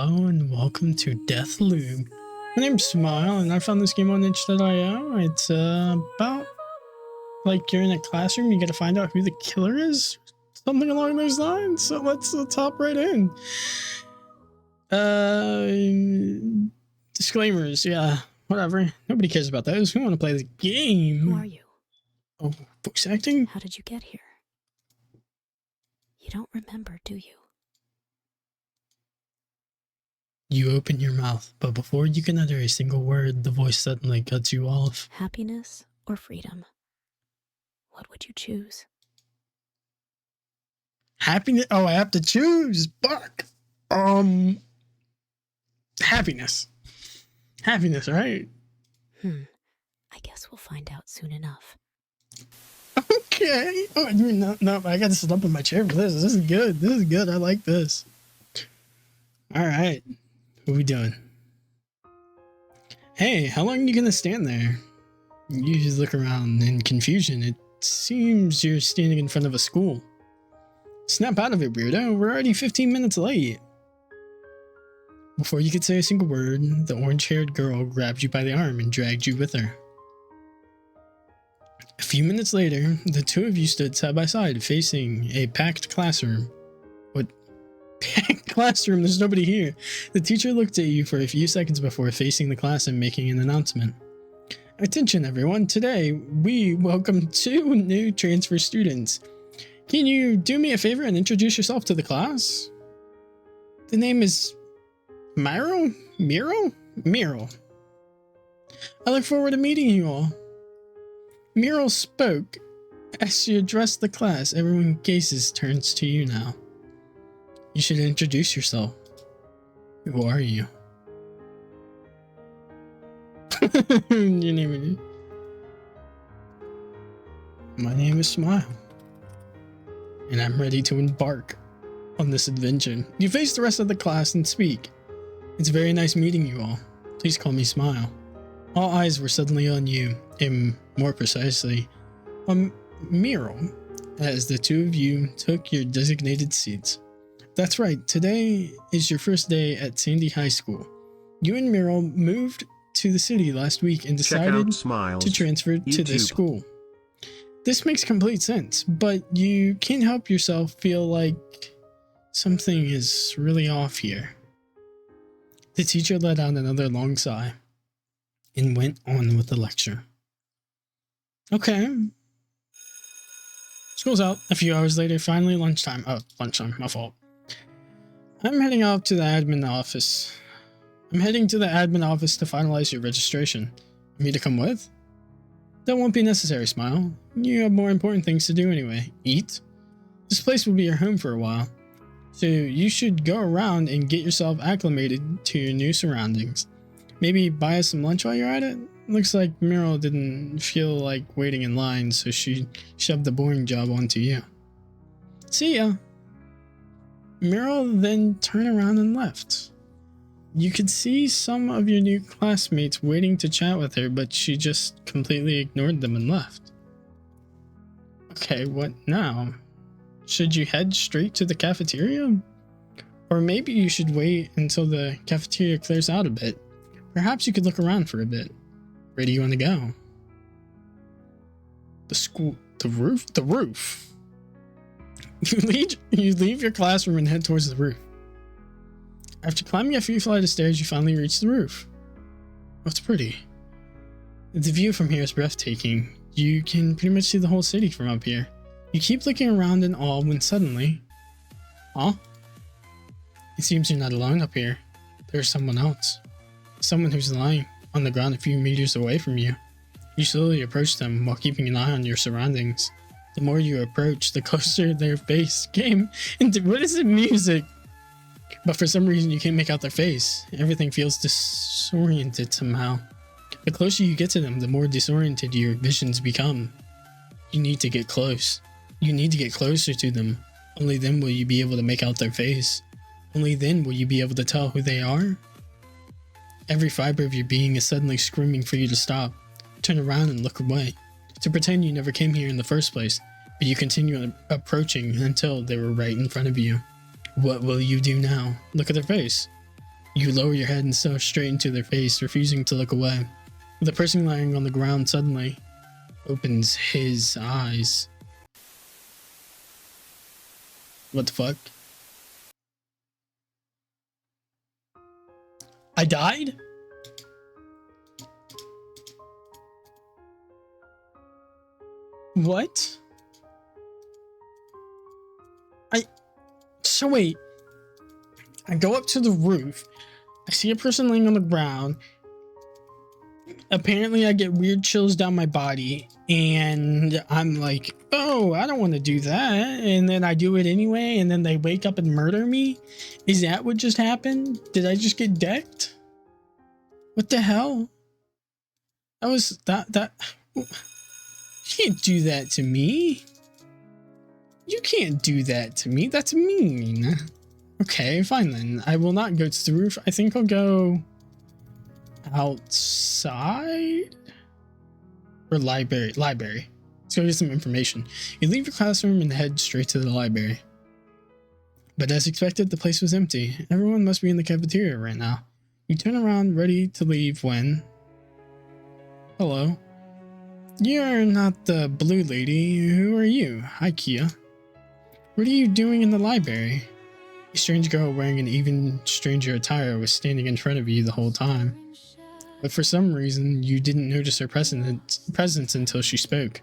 Hello and welcome to Deathloop. My name's Smile and I found this game on itch.io. It's about like you're in a classroom, you gotta find out who the killer is. Something along those lines. So let's hop right in. Disclaimers, yeah, whatever. Nobody cares about those. We want to play the game. Who are you? Oh, voice acting? How did you get here? You don't remember, do you? You open your mouth, but before you can utter a single word, the voice suddenly cuts you off. Happiness or freedom? What would you choose? Happiness? Oh, I have to choose. Fuck. Happiness. Happiness, right? I guess we'll find out soon enough. Okay. Oh, no, I got to sit up in my chair for this. This is good. This is good. I like this. All right. What are we doing? Hey, how long are you gonna stand there? You just look around in confusion. It seems you're standing in front of a school. Snap out of it, weirdo. We're already 15 minutes late. Before you could say a single word, the orange-haired girl grabbed you by the arm and dragged you with her. A few minutes later, the two of you stood side by side facing a packed classroom. What? Packed classroom? There's nobody here. The teacher looked at you for a few seconds before facing the class and making an announcement. Attention everyone, today we welcome 2 new transfer students. Can you do me a favor and introduce yourself to the class? The name is Miro? Miro. I look forward to meeting you all. Miro spoke. As she addressed the class, everyone gazes turns to you now. You should introduce yourself. Who are you? Your name is... My name is Smile. And I'm ready to embark on this adventure. You face the rest of the class and speak. It's very nice meeting you all. Please call me Smile. All eyes were suddenly on you, and more precisely, on Miro, as the two of you took your designated seats. That's right, today is your first day at Sandy High School. You and Miro moved to the city last week and decided to transfer to this school. This makes complete sense, but you can't help yourself feel like something is really off here. The teacher let out another long sigh and went on with the lecture. Okay. School's out. A few hours later, finally lunchtime. Oh, lunchtime, my fault. I'm heading up to the admin office. to finalize your registration. Want me to come with? That won't be necessary, Smile. You have more important things to do anyway. Eat? This place will be your home for a while. So you should go around and get yourself acclimated to your new surroundings. Maybe buy us some lunch while you're at it? Looks like Miro didn't feel like waiting in line, so she shoved the boring job onto you. See ya. Miro then turned around and left. You could see some of your new classmates waiting to chat with her, but she just completely ignored them and left. Okay, what now? Should you head straight to the cafeteria? Or maybe you should wait until the cafeteria clears out a bit. Perhaps you could look around for a bit. Where do you want to go? The roof. You leave your classroom and head towards the roof. After climbing a few flights of stairs, you finally reach the roof. Oh, it's pretty. The view from here is breathtaking. You can pretty much see the whole city from up here. You keep looking around in awe when suddenly... Huh? It seems you're not alone up here. There's someone else. Someone who's lying on the ground a few meters away from you. You slowly approach them while keeping an eye on your surroundings. The more you approach, the closer their face came into... What is the music? But for some reason you can't make out their face. Everything feels disoriented somehow. The closer you get to them, the more disoriented your visions become. You need to get close. You need to get closer to them. Only then will you be able to make out their face. Only then will you be able to tell who they are. Every fiber of your being is suddenly screaming for you to stop. Turn around and look away. To pretend you never came here in the first place, but you continue approaching until they were right in front of you. What will you do now? Look at their face. You lower your head and stare straight into their face, refusing to look away. The person lying on the ground suddenly opens his eyes. What the fuck? I died? What? So wait. I go up to the roof. I see a person laying on the ground. Apparently I get weird chills down my body. And I'm like, oh, I don't want to do that. And then I do it anyway. And then they wake up and murder me. Is that what just happened? Did I just get decked? What the hell? That was that. You can't do that to me. You can't do that to me. That's mean. Okay, fine then. I will not go to the roof. I think I'll go outside or library. Let's go get some information. You leave your classroom and head straight to the library. But as expected, the place was empty. Everyone must be in the cafeteria right now. You turn around, ready to leave when... Hello. You're not the blue lady. Who are you? Hi, Kia. What are you doing in the library? A strange girl wearing an even stranger attire was standing in front of you the whole time. But for some reason, you didn't notice her presence until she spoke.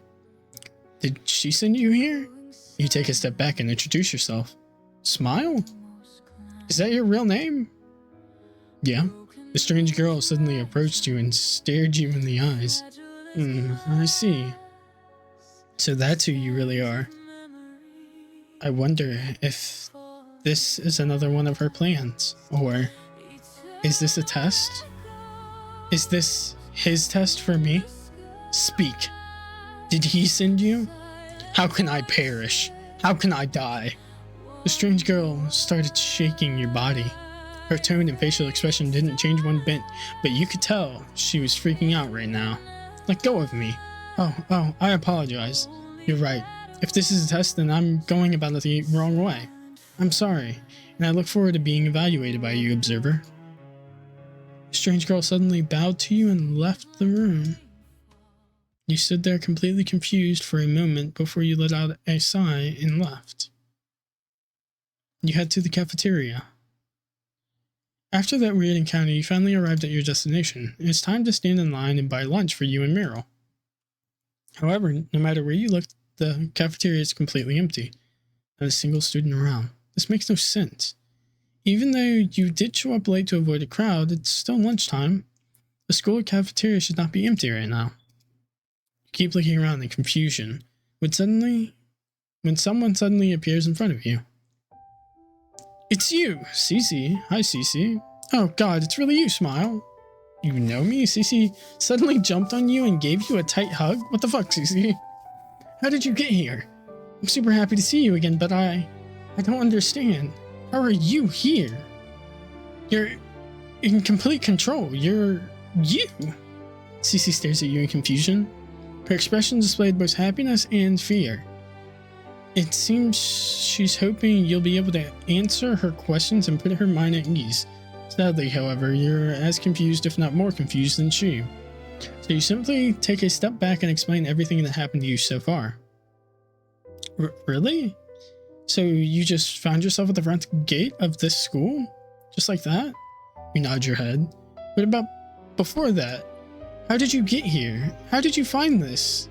Did she send you here? You take a step back and introduce yourself. Smile? Is that your real name? Yeah. The strange girl suddenly approached you and stared you in the eyes. I see. So that's who you really are. I wonder if this is another one of her plans, or is this a test? Is this his test for me? Speak. Did he send you? How can I perish? How can I die? The strange girl started shaking your body. Her tone and facial expression didn't change one bit, but you could tell she was freaking out right now. Let go of me. Oh, I apologize. You're right. If this is a test, then I'm going about it the wrong way. I'm sorry, and I look forward to being evaluated by you, observer. The strange girl suddenly bowed to you and left the room. You stood there completely confused for a moment before you let out a sigh and left. You head to the cafeteria. After that weird encounter, you finally arrived at your destination. It's time to stand in line and buy lunch for you and Meryl. However, no matter where you look, the cafeteria is completely empty. Not a single student around. This makes no sense. Even though you did show up late to avoid a crowd, it's still lunchtime. The school cafeteria should not be empty right now. You keep looking around in confusion when someone suddenly appears in front of you. It's you, Cece. Hi, Cece. Oh god, it's really you, Smile. You know me? Cece suddenly jumped on you and gave you a tight hug? What the fuck, Cece? How did you get here? I'm super happy to see you again, but I don't understand. How are you here? You're in complete control. You're you. Cece stares at you in confusion. Her expression displayed both happiness and fear. It seems she's hoping you'll be able to answer her questions and put her mind at ease. Sadly, however, you're as confused, if not more confused, than she. So you simply take a step back and explain everything that happened to you so far. Really? So you just found yourself at the front gate of this school? Just like that? You nod your head. What about before that? How did you get here? How did you find this?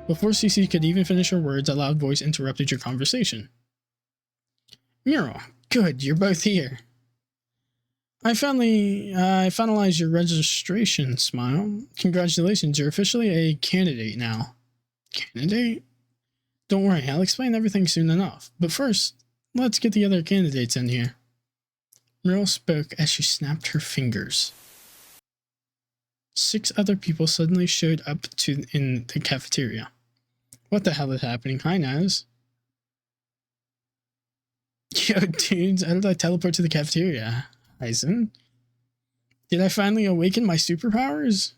Before Cece could even finish her words, a loud voice interrupted your conversation. Meryl, good, you're both here. I finalized your registration, Smile. Congratulations, you're officially a candidate now. Candidate? Don't worry, I'll explain everything soon enough. But first, let's get the other candidates in here. Meryl spoke as she snapped her fingers. 6 other people suddenly showed up in the cafeteria. What the hell is happening? Hi, Naz. Yo, dudes, how did I teleport to the cafeteria? Eisen? Did I finally awaken my superpowers?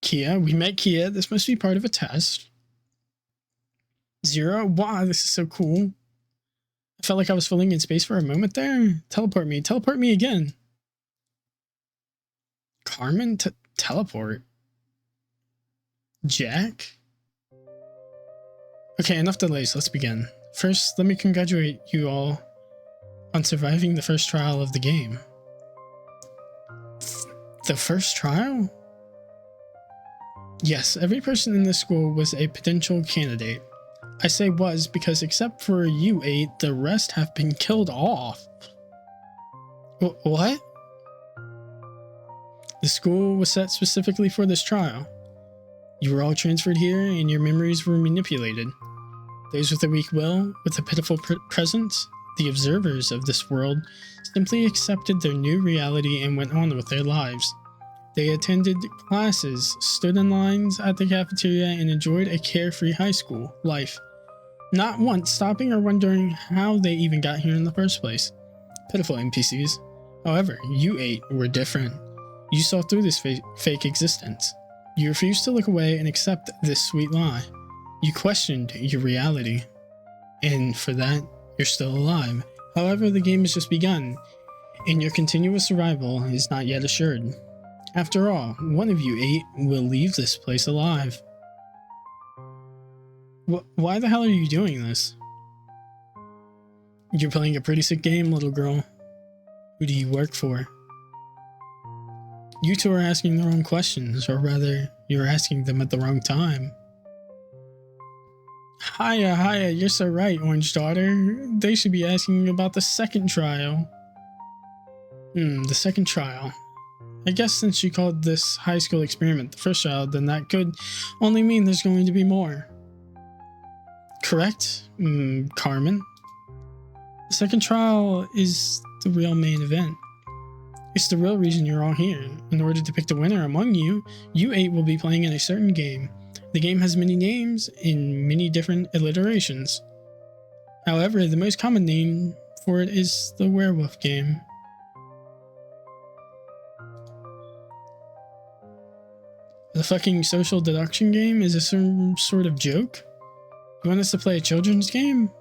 Kia, we met Kia. This must be part of a test. 0, wow, this is so cool. I felt like I was floating in space for a moment there. Teleport me again. Carmen to teleport? Jack? Okay, enough delays, let's begin. First, let me congratulate you all on surviving the first trial of the game. The first trial? Yes, every person in this school was a potential candidate. I say was because except for you 8, the rest have been killed off. What? The school was set specifically for this trial. You were all transferred here and your memories were manipulated. Those with a weak will, with a pitiful presence, the observers of this world, simply accepted their new reality and went on with their lives. They attended classes, stood in lines at the cafeteria, and enjoyed a carefree high school life, not once stopping or wondering how they even got here in the first place. Pitiful NPCs. However, you 8 were different. You saw through this fake existence. You refused to look away and accept this sweet lie. You questioned your reality. And for that, you're still alive. However, the game has just begun, and your continuous survival is not yet assured. After all, one of you 8 will leave this place alive. Why the hell are you doing this? You're playing a pretty sick game, little girl. Who do you work for? You two are asking the wrong questions, or rather, you're asking them at the wrong time. Hiya, you're so right, Orange Daughter. They should be asking about the second trial. The second trial. I guess since you called this high school experiment the first trial, then that could only mean there's going to be more. Correct, Carmen? The second trial is the real main event. It's the real reason you're all here. In order to pick the winner among you, you 8 will be playing in a certain game. The game has many names in many different alliterations. However, the most common name for it is the werewolf game. The fucking social deduction game? Is this some sort of joke? You want us to play a children's game?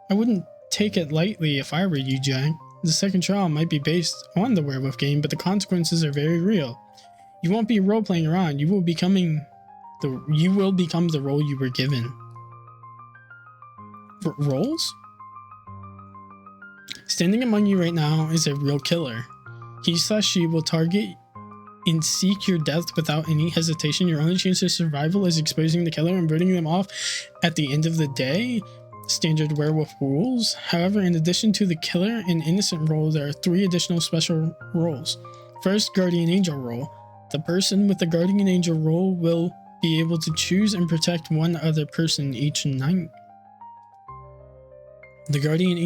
I wouldn't take it lightly if I were you, Jack. The second trial might be based on the werewolf game, but the consequences are very real. You won't be role-playing around. You will become the role you were given. Roles? Standing among you right now is a real killer. He/she will target and seek your death without any hesitation. Your only chance of survival is exposing the killer and voting them off at the end of the day. Standard werewolf rules. However, in addition to the killer and innocent role, there are 3 additional special roles. First, guardian angel role. The person with the guardian angel role will be able to choose and protect one other person each night. The guardian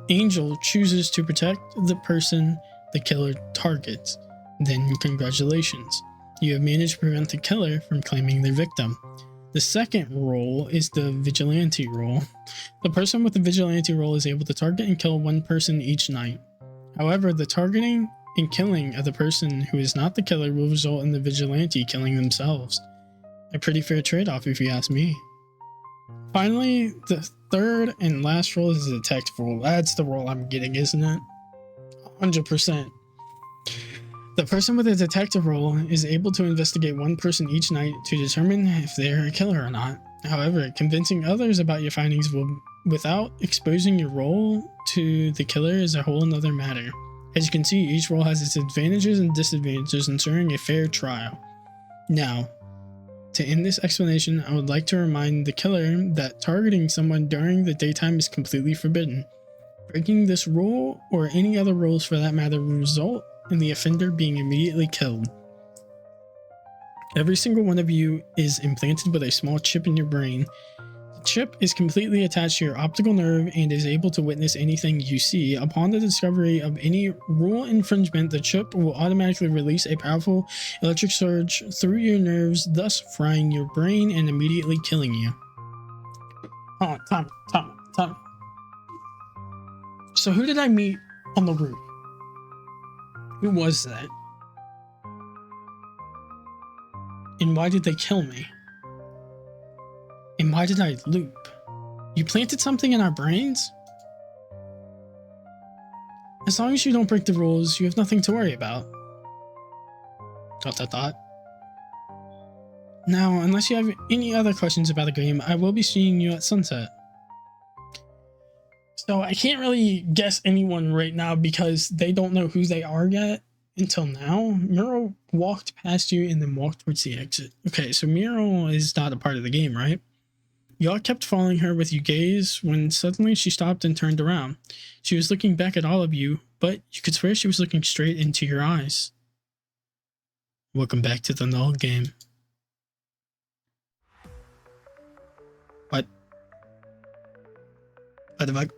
angel chooses to protect the person the killer targets. Then congratulations, you have managed to prevent the killer from claiming their victim. The second role is the vigilante role. The person with the vigilante role is able to target and kill one person each night. However, the targeting and killing of the person who is not the killer will result in the vigilante killing themselves. A pretty fair trade-off if you ask me. Finally, the third and last role is the detective role. That's the role I'm getting, isn't it? 100%. The person with a detective role is able to investigate one person each night to determine if they are a killer or not. However, convincing others about your findings without exposing your role to the killer is a whole another matter. As you can see, each role has its advantages and disadvantages, ensuring a fair trial. Now, to end this explanation, I would like to remind the killer that targeting someone during the daytime is completely forbidden. Breaking this rule, or any other rules for that matter, will result in the offender being immediately killed. Every single one of you is implanted with a small chip in your brain. The chip is completely attached to your optical nerve and is able to witness anything you see. Upon the discovery of any rule infringement, the chip will automatically release a powerful electric surge through your nerves, thus frying your brain and immediately killing you. Oh, time. So who did I meet on the roof? Who was that? And why did they kill me? And why did I loop? You planted something in our brains? As long as you don't break the rules, you have nothing to worry about. ... Now, unless you have any other questions about the game, I will be seeing you at sunset. So I can't really guess anyone right now because they don't know who they are yet until now. Muriel walked past you and then walked towards the exit. Okay, so Muriel is not a part of the game, right? Y'all kept following her with your gaze when suddenly she stopped and turned around. She was looking back at all of you, but you could swear she was looking straight into your eyes. Welcome back to the Null game. What? What the fuck?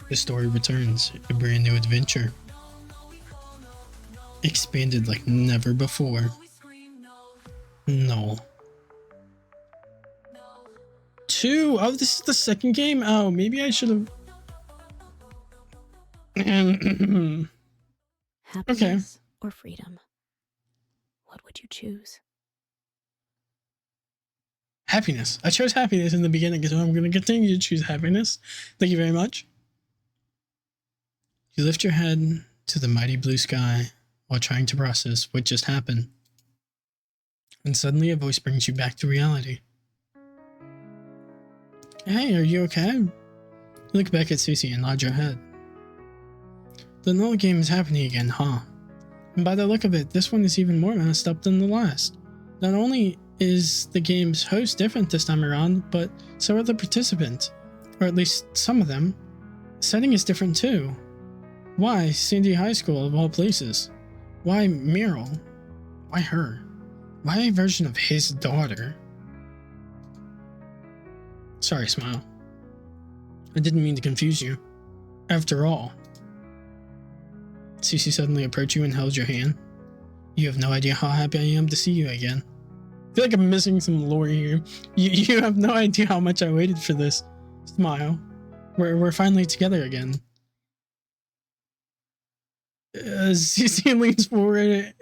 The story returns, a brand new adventure. Expanded like never before. Null. 2! Oh, this is the second game? Oh, maybe I should have... Happiness or freedom? What would you choose? Happiness. I chose happiness in the beginning, so I'm going to continue to choose happiness. Thank you very much. You lift your head to the mighty blue sky while trying to process what just happened. And suddenly a voice brings you back to reality. Hey, are you okay? You look back at Cece and nod your head. The Null game is happening again, huh? And by the look of it, this one is even more messed up than the last. Not only is the game's host different this time around, but so are the participants. Or at least some of them. The setting is different too. Why Sandy High School of all places? Why Muriel? Why her? Why a version of his daughter? Sorry, Smile. I didn't mean to confuse you. After all. Cece suddenly approached you and held your hand. You have no idea how happy I am to see you again. I feel like I'm missing some lore here. You have no idea how much I waited for this. Smile. We're finally together again. Cece leans forward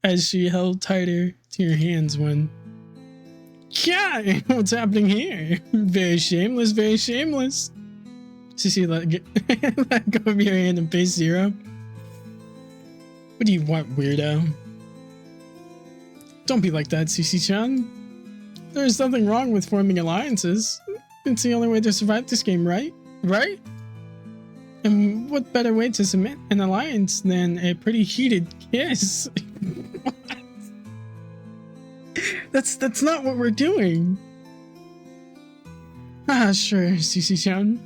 as she held tighter to your hands when... Yeah, what's happening here? Very shameless, very shameless. Cece let go of your hand and face Zero. What do you want, weirdo? Don't be like that, Cece-chan. There's nothing wrong with forming alliances. It's the only way to survive this game, right? Right? And what better way to cement an alliance than a pretty heated kiss? That's not what we're doing. Ah, sure, Cece-chan.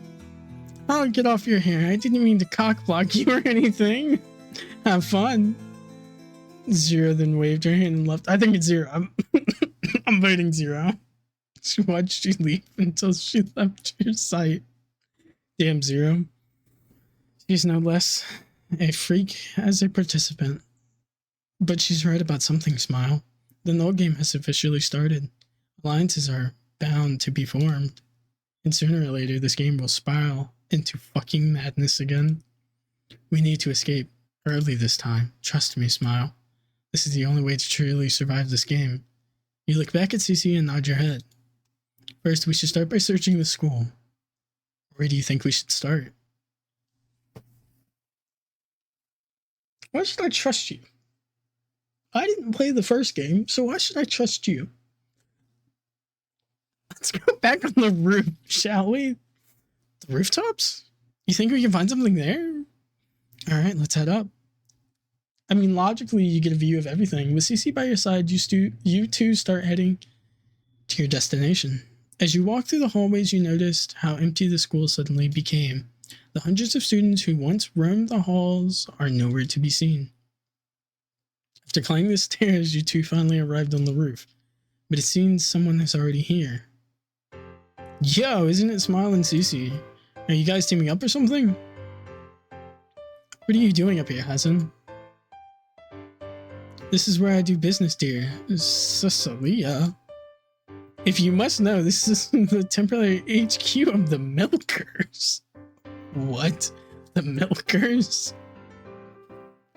I'll get off your hair. I didn't mean to cock block you or anything. Have fun. Zero then waved her hand and left. I think it's Zero. I'm voting Zero. She watched you leave until she left your sight. Damn, Zero. She's no less a freak as a participant. But she's right about something, Smile. The Null game has officially started. Alliances are bound to be formed. And sooner or later, this game will spiral into fucking madness again. We need to escape. Early this time. Trust me, Smile. This is the only way to truly survive this game. You look back at Cece and nod your head. First, we should start by searching the school. Where do you think we should start? Why should I trust you? I didn't play the first game, so why should I trust you? Let's go back on the roof, shall we? The rooftops? You think we can find something there? Alright, let's head up. I mean, logically, you get a view of everything. With CC by your side, you two start heading to your destination. As you walk through the hallways, you noticed how empty the school suddenly became. The hundreds of students who once roamed the halls are nowhere to be seen. After climbing the stairs, you two finally arrived on the roof. But it seems someone is already here. Yo, isn't it Smile and Cece? Are you guys teaming up or something? What are you doing up here, Hassan? This is where I do business, dear. Cecilia. If you must know, this is the temporary HQ of the Milkers. What? The Milkers?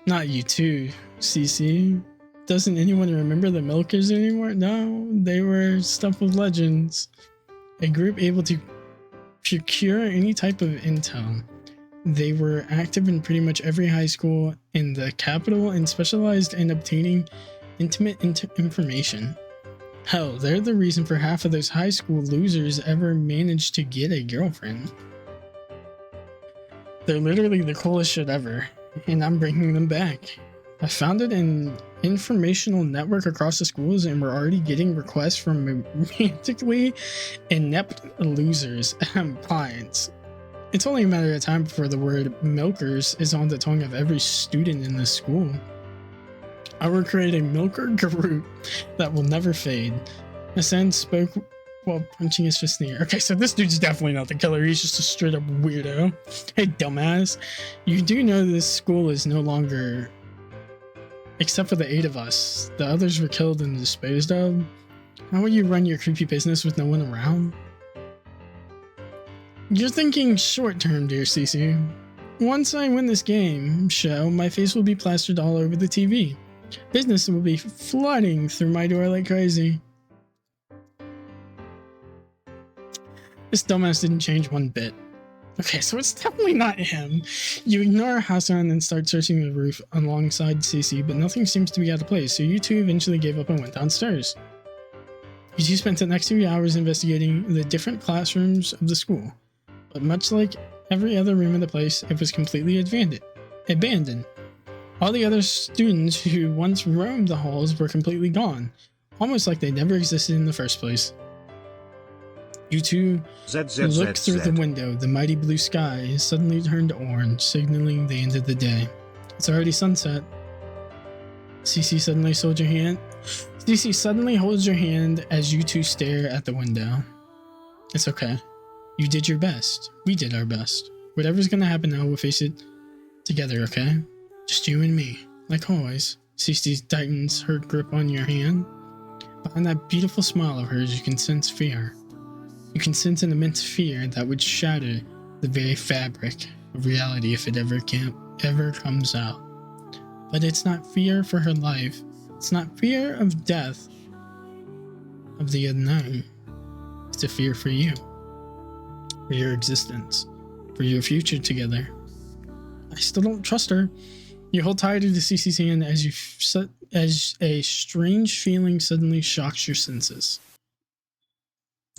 Not you too, Cece. Doesn't anyone remember the Milkers anymore? No, they were stuff of legends. A group able to procure any type of intel. They were active in pretty much every high school in the capital and specialized in obtaining intimate information. Hell, they're the reason for half of those high school losers ever managed to get a girlfriend. They're literally the coolest shit ever, and I'm bringing them back. I founded an informational network across the schools and we're already getting requests from romantically inept losers and clients. It's only a matter of time before the word milkers is on the tongue of every student in this school. I will create a milker group that will never fade. Hassan spoke while punching his fist in the air. Okay, so this dude's definitely not the killer. He's just a straight up weirdo. Hey, dumbass. You do know this school is no longer... Except for the 8 of us. The others were killed and disposed of. How will you run your creepy business with no one around? You're thinking short term, dear Cece. Once I win this game show, my face will be plastered all over the TV. Business will be flooding through my door like crazy. This dumbass didn't change one bit. Okay, so it's definitely not him. You ignore Hassan and start searching the roof alongside Cece, but nothing seems to be out of place, so you two eventually gave up and went downstairs. You two spent the next 2 hours investigating the different classrooms of the school, but much like every other room in the place, it was completely abandoned. All the other students who once roamed the halls were completely gone, almost like they never existed in the first place. You two look through the window. The mighty blue sky suddenly turned orange, signaling the end of the day. It's already sunset. Cece suddenly holds your hand as you two stare at the window. It's okay. You did your best. We did our best. Whatever's gonna happen now, we'll face it together, okay? Just you and me, like always. Cece tightens her grip on your hand. Behind that beautiful smile of hers, you can sense fear. You can sense an immense fear that would shatter the very fabric of reality if it ever comes out. But it's not fear for her life. It's not fear of death, of the unknown. It's a fear for you, for your existence, for your future together. I still don't trust her. You hold tighter to Cece's hand as a strange feeling suddenly shocks your senses.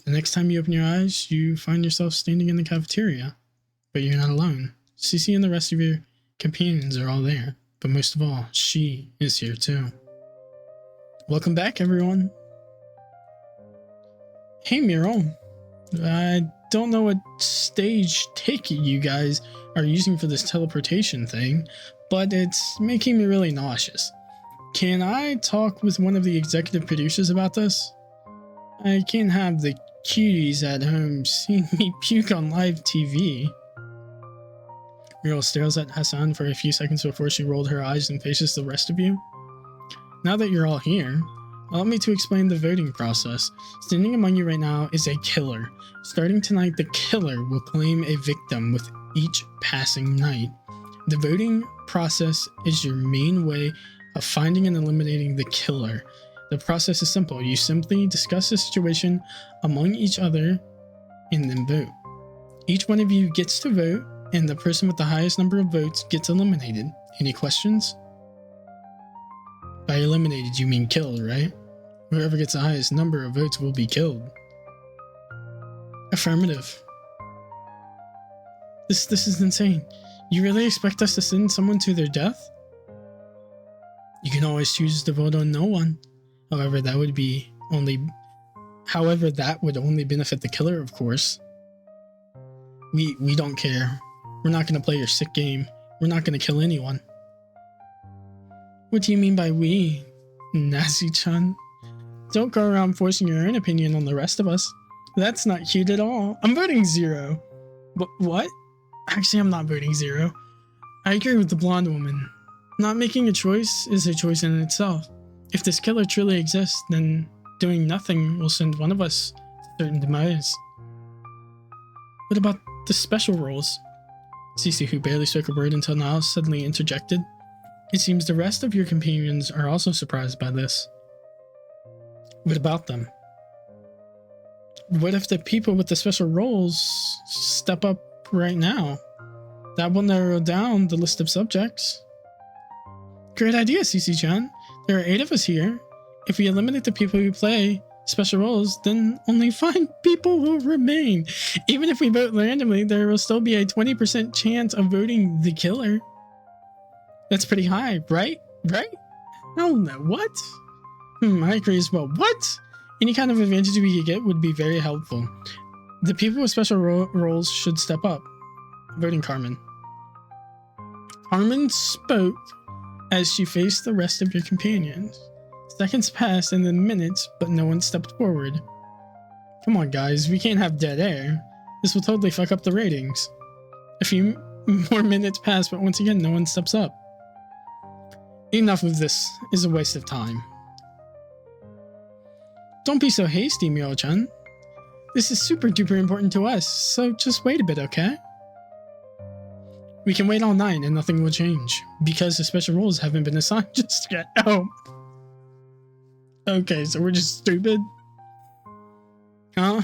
The next time you open your eyes, you find yourself standing in the cafeteria, but you're not alone. Cece and the rest of your companions are all there, but most of all, she is here too. Welcome back, everyone. Hey, Miro. I don't know what stage ticket you guys are using for this teleportation thing, but it's making me really nauseous. Can I talk with one of the executive producers about this? I can't have the cuties at home seeing me puke on live TV. Muriel stares at Hassan for a few seconds before she rolled her eyes and faces the rest of you. Now that you're all here, allow me to explain the voting process. Standing among you right now is a killer. Starting tonight, the killer will claim a victim with each passing night. The voting process is your main way of finding and eliminating the killer. The process is simple. You simply discuss the situation among each other and then vote. Each one of you gets to vote, and the person with the highest number of votes gets eliminated. Any questions? By eliminated, you mean killed, right? Whoever gets the highest number of votes will be killed. Affirmative. This is insane. You really expect us to send someone to their death? You can always choose to vote on no one. However, that would only benefit the killer, of course. We don't care. We're not gonna play your sick game. We're not gonna kill anyone. What do you mean by we, Nazi-chan? Don't go around forcing your own opinion on the rest of us. That's not cute at all. I'm voting 0. What? Actually, I'm not voting 0. I agree with the blonde woman. Not making a choice is a choice in itself. If this killer truly exists, then doing nothing will send one of us to certain demise. What about the special roles? Cece, who barely spoke a word until now, suddenly interjected. It seems the rest of your companions are also surprised by this. What about them? What if the people with the special roles step up right now? That will narrow down the list of subjects. Great idea, Cece-chan. There are 8 of us here. If we eliminate the people who play special roles, then only 5 people will remain. Even if we vote randomly, there will still be a 20% chance of voting the killer. That's pretty high, right? Right? Hell no. What? I agree as well. What? Any kind of advantage we could get would be very helpful. The people with special roles should step up. Voting Carmen. Carmen spoke as she faced the rest of your companions. Seconds passed and then minutes, but no one stepped forward. Come on, guys, we can't have dead air. This will totally fuck up the ratings. A few more minutes pass, but once again, no one steps up. Enough of this is a waste of time. Don't be so hasty, Mio-chan. This is super duper important to us, so just wait a bit, okay? We can wait all night and nothing will change, because the special roles haven't been assigned just yet. Oh. Okay, so we're just stupid? Huh?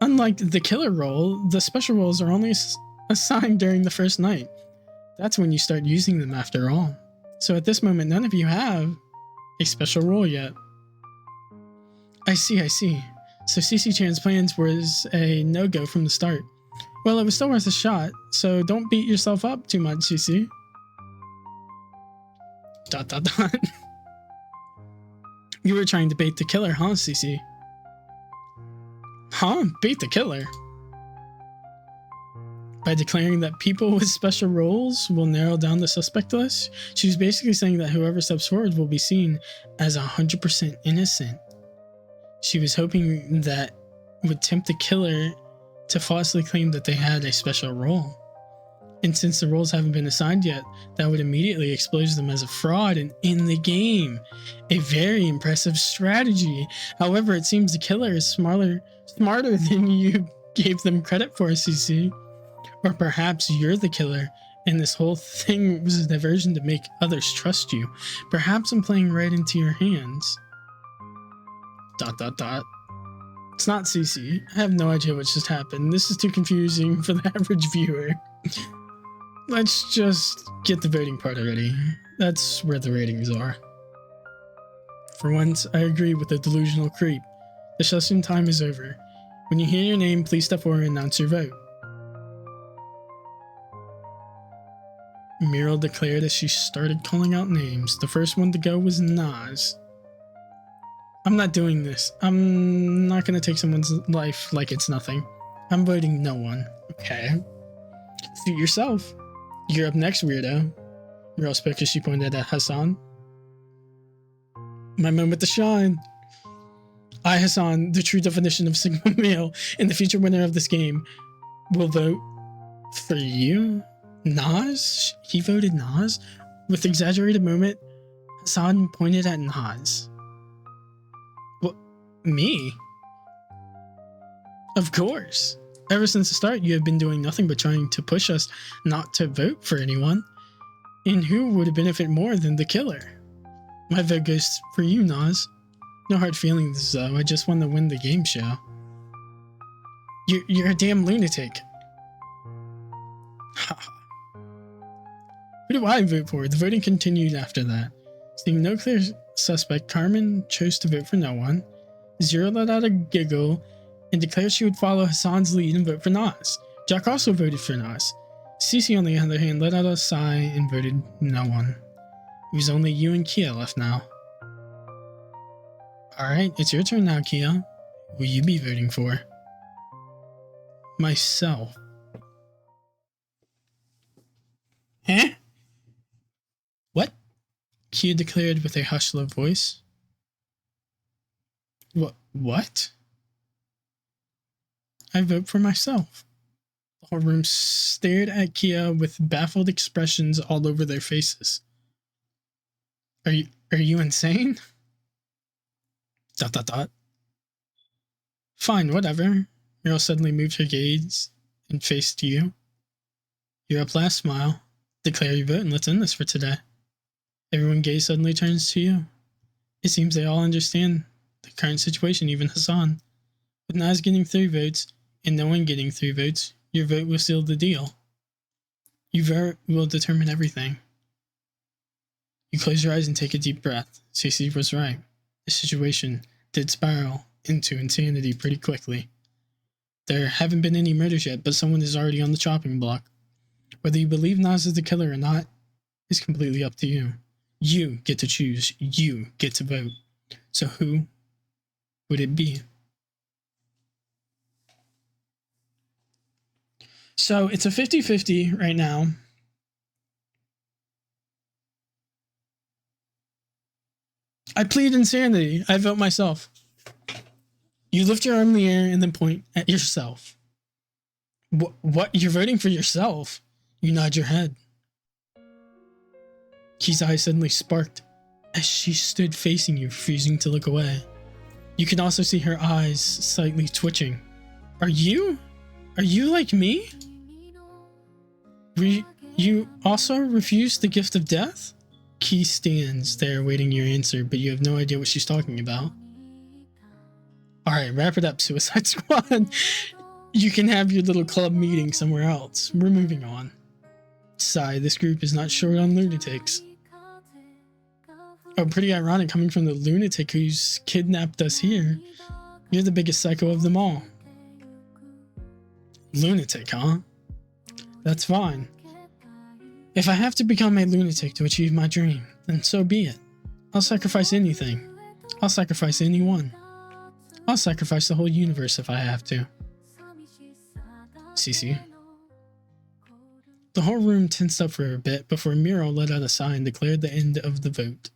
Unlike the killer role, the special roles are only assigned during the first night. That's when you start using them after all. So at this moment, none of you have a special role yet. I see. So Cece-chan's plans was a no-go from the start. Well, it was still worth a shot, so don't beat yourself up too much, Cece. ... You were trying to bait the killer, huh, Cece? Huh? Bait the killer? By declaring that people with special roles will narrow down the suspect list, she was basically saying that whoever steps forward will be seen as 100% innocent. She was hoping that would tempt the killer to falsely claim that they had a special role. And since the roles haven't been assigned yet, that would immediately expose them as a fraud and end the game. A very impressive strategy. However, it seems the killer is smarter than you gave them credit for, Cece. Or perhaps you're the killer, and this whole thing was a diversion to make others trust you. Perhaps I'm playing right into your hands. ... It's not Cece. I have no idea what just happened. This is too confusing for the average viewer. Let's just get the voting part already. That's where the ratings are. For once, I agree with the delusional creep. The session time is over. When you hear your name, please step forward and announce your vote. Muriel declared as she started calling out names. The first one to go was Naz. I'm not doing this. I'm not gonna take someone's life like it's nothing. I'm voting no one. Okay. Suit yourself. You're up next, weirdo. Muriel spoke as she pointed at Hassan. My moment to shine. I, Hassan, the true definition of Sigma male, and the future winner of this game, will vote for you? Naz? He voted Naz? With exaggerated moment, Hassan pointed at Naz. What? Me? Of course. Ever since the start, you have been doing nothing but trying to push us not to vote for anyone. And who would benefit more than the killer? My vote goes for you, Naz. No hard feelings, though. I just want to win the game show. You're a damn lunatic. Who do I vote for? The voting continued after that. Seeing no clear suspect, Carmen chose to vote for no one. Zero let out a giggle and declared she would follow Hassan's lead and vote for Naz. Jack also voted for Naz. Cece, on the other hand, let out a sigh and voted no one. It was only you and Kia left now. Alright, it's your turn now, Kia. Who will you be voting for? Myself. Huh? What? Kia declared with a hushed low voice. What? I vote for myself. The whole room stared at Kia with baffled expressions all over their faces. Are you insane? ... Fine, whatever. Meryl suddenly moved her gaze and faced you. You're up last, Smile. Declare your vote and let's end this for today. Everyone's gaze suddenly turns to you. It seems they all understand the current situation, even Hassan. With Naz getting 3 votes and no one getting 3 votes, your vote will seal the deal. Your vote will determine everything. You close your eyes and take a deep breath. Cece was right. The situation did spiral into insanity pretty quickly. There haven't been any murders yet, but someone is already on the chopping block. Whether you believe Naz is the killer or not is completely up to you. You get to choose. You get to vote. So who would it be? So it's a 50-50 right now. I plead insanity. I vote myself. You lift your arm in the air and then point at yourself. What? You're voting for yourself? You nod your head. Key's eyes suddenly sparked as she stood facing you, refusing to look away. You can also see her eyes slightly twitching. Are you like me? You also refuse the gift of death? Key stands there waiting your answer, but you have no idea what she's talking about. Alright, wrap it up, Suicide Squad. You can have your little club meeting somewhere else. We're moving on. Sigh, this group is not short on lunatics. Oh, pretty ironic coming from the lunatic who's kidnapped us here. You're the biggest psycho of them all. Lunatic, huh? That's fine. If I have to become a lunatic to achieve my dream, then so be it. I'll sacrifice anything. I'll sacrifice anyone. I'll sacrifice the whole universe if I have to. Cece. The whole room tensed up for a bit before Miro let out a sigh and declared the end of the vote.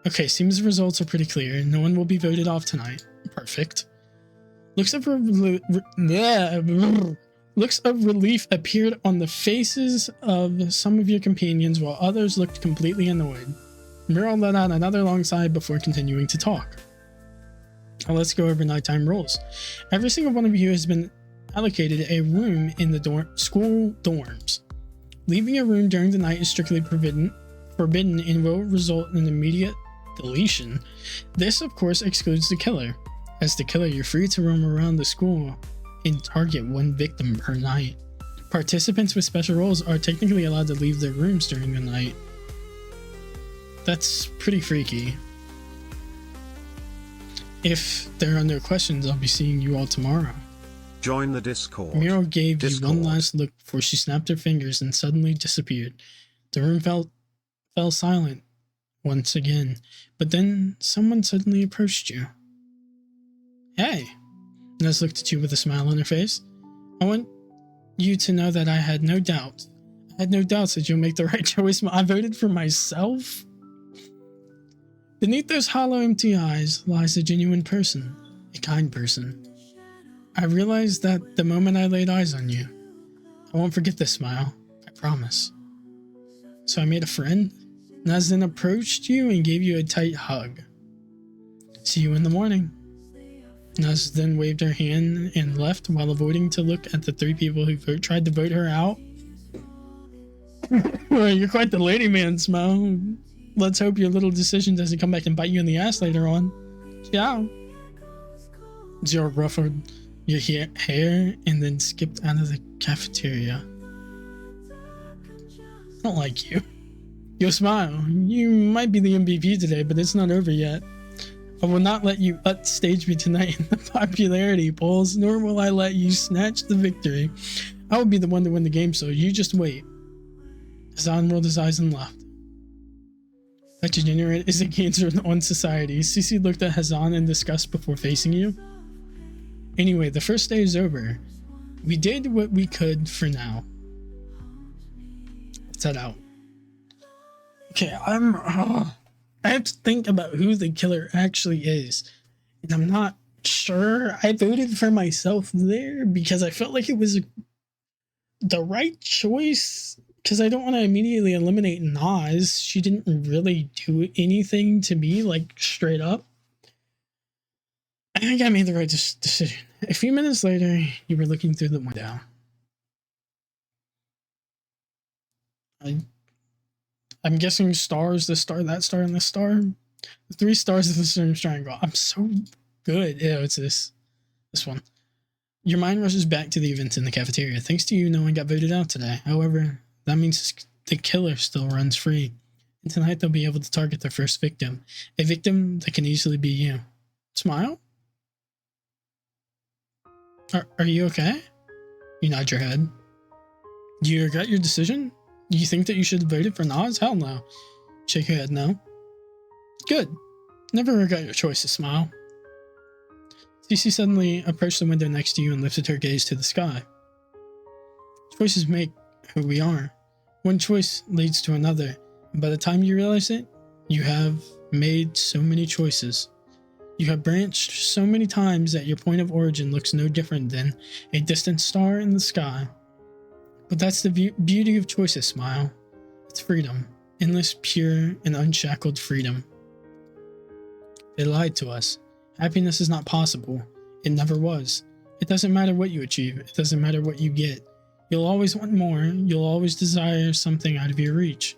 Okay, seems the results are pretty clear. No one will be voted off tonight. Perfect. Looks of relief appeared on the faces of some of your companions while others looked completely annoyed. Miro let out another long sigh before continuing to talk. Now let's go over nighttime rules. Every single one of you has been allocated a room in the school dorms. Leaving a room during the night is strictly forbidden and will result in immediate deletion. This, of course, excludes the killer. As the killer, you're free to roam around the school and target 1 victim per night. Participants with special roles are technically allowed to leave their rooms during the night. That's pretty freaky. If there are no questions, I'll be seeing you all tomorrow. Join the Discord. Miro gave you one last look before she snapped her fingers and suddenly disappeared. The room fell silent once again, but then someone suddenly approached you. Hey! Nez looked at you with a smile on her face. I want you to know that I had no doubt. I had no doubts that you'll make the right choice. I voted for myself? Beneath those hollow, empty eyes lies a genuine person, a kind person. I realized that the moment I laid eyes on you. I won't forget this smile, I promise. So I made a friend. Naz then approached you and gave you a tight hug. See you in the morning. Naz then waved her hand and left while avoiding to look at the 3 people who tried to vote her out. Well, you're quite the lady man, Smile. Let's hope your little decision doesn't come back and bite you in the ass later on. Ciao. Zero ruffled your hair and then skipped out of the cafeteria. I don't like you. Yo, Smile, you might be the MVP today, but it's not over yet. I will not let you upstage me tonight in the popularity polls, nor will I let you snatch the victory. I will be the one to win the game, so you just wait. Hassan rolled his eyes and laughed. That degenerate is a cancer on society. Cece looked at Hassan in disgust before facing you. Anyway, the first day is over. We did what we could for now. Let's head out. Okay, I have to think about who the killer actually is. And I'm not sure. I voted for myself there because I felt like it was the right choice. Because I don't want to immediately eliminate Nas. She didn't really do anything to me, like, straight up. I think I made the right decision. A few minutes later, you were looking through the window. I'm guessing stars, this star, that star, and this star. The 3 stars of the same triangle. I'm so good. Yeah, it's this one. Your mind rushes back to the events in the cafeteria. Thanks to you, no one got voted out today. However, that means the killer still runs free. And tonight they'll be able to target their first victim. A victim that can easily be you. Smile? Are you okay? You nod your head. Do you regret your decision? Do you think that you should have voted for Nas? Hell no. Shake your head no. Good. Never regret your choices, smile. Cece suddenly approached the window next to you and lifted her gaze to the sky. Choices make who we are. One choice leads to another, and by the time you realize it, you have made so many choices. You have branched so many times that your point of origin looks no different than a distant star in the sky. But that's the beauty of choices, smile. It's freedom. Endless, pure, and unshackled freedom. They lied to us. Happiness is not possible. It never was. It doesn't matter what you achieve. It doesn't matter what you get. You'll always want more. You'll always desire something out of your reach.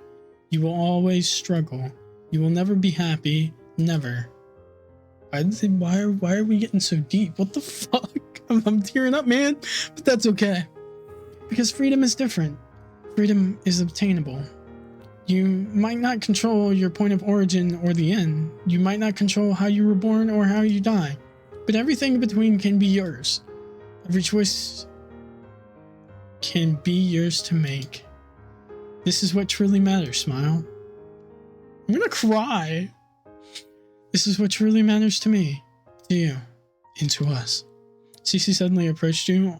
You will always struggle. You will never be happy. Never. Why are we getting so deep? What the fuck? I'm tearing up, man. But that's okay. Because freedom is different. Freedom is obtainable. You might not control your point of origin or the end. You might not control how you were born or how you die. But everything in between can be yours. Every choice can be yours to make. This is what truly matters, smile. I'm gonna cry. This is what truly matters to me, to you, and to us. Cece suddenly approached you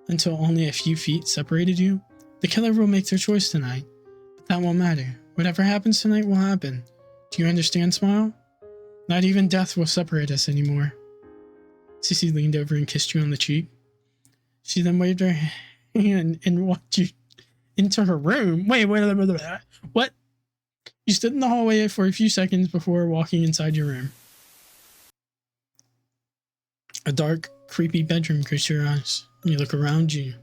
until only a few feet separated you. The killer will make their choice tonight, but that won't matter. Whatever happens tonight will happen. Do you understand, smile? Not even death will separate us anymore. Cece leaned over and kissed you on the cheek. She then waved her hand and walked you into her room. Wait, what? You stood in the hallway for a few seconds before walking inside your room. A dark, creepy bedroom greets your eyes. You look around you,